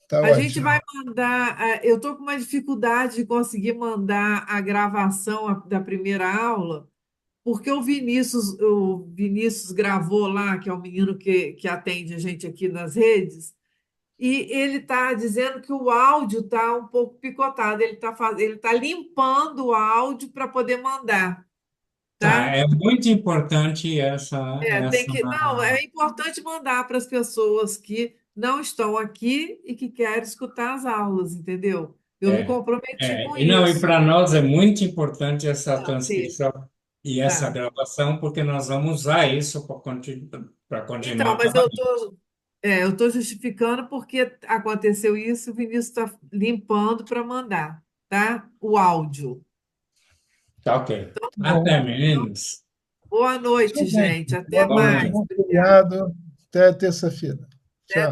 Tá A gente vai ótimo. mandar. Eu estou com uma dificuldade de conseguir mandar a gravação da primeira aula, porque o Vinícius gravou lá, que é o menino que atende a gente aqui nas redes, e ele está dizendo que o áudio está um pouco picotado. Ele tá limpando o áudio para poder mandar, Tá, tá? é muito importante Tem essa. que, não, é importante mandar para as pessoas que não estão aqui e que querem escutar as aulas, entendeu? Eu me É, comprometi com e não, e isso. para nós é muito importante essa Tá, ter, transcrição e essa tá. gravação, porque nós vamos usar isso para Então, continuar mas eu trabalhando. tô, eu tô justificando porque aconteceu isso, o Vinícius está limpando para mandar, tá? O áudio. Tá ok. Bom, Até, meninos. Boa tá noite, bem. gente. Até Boa Boa noite, mais. noite. bom Obrigada. feriado. Até terça-feira. Até Tchau.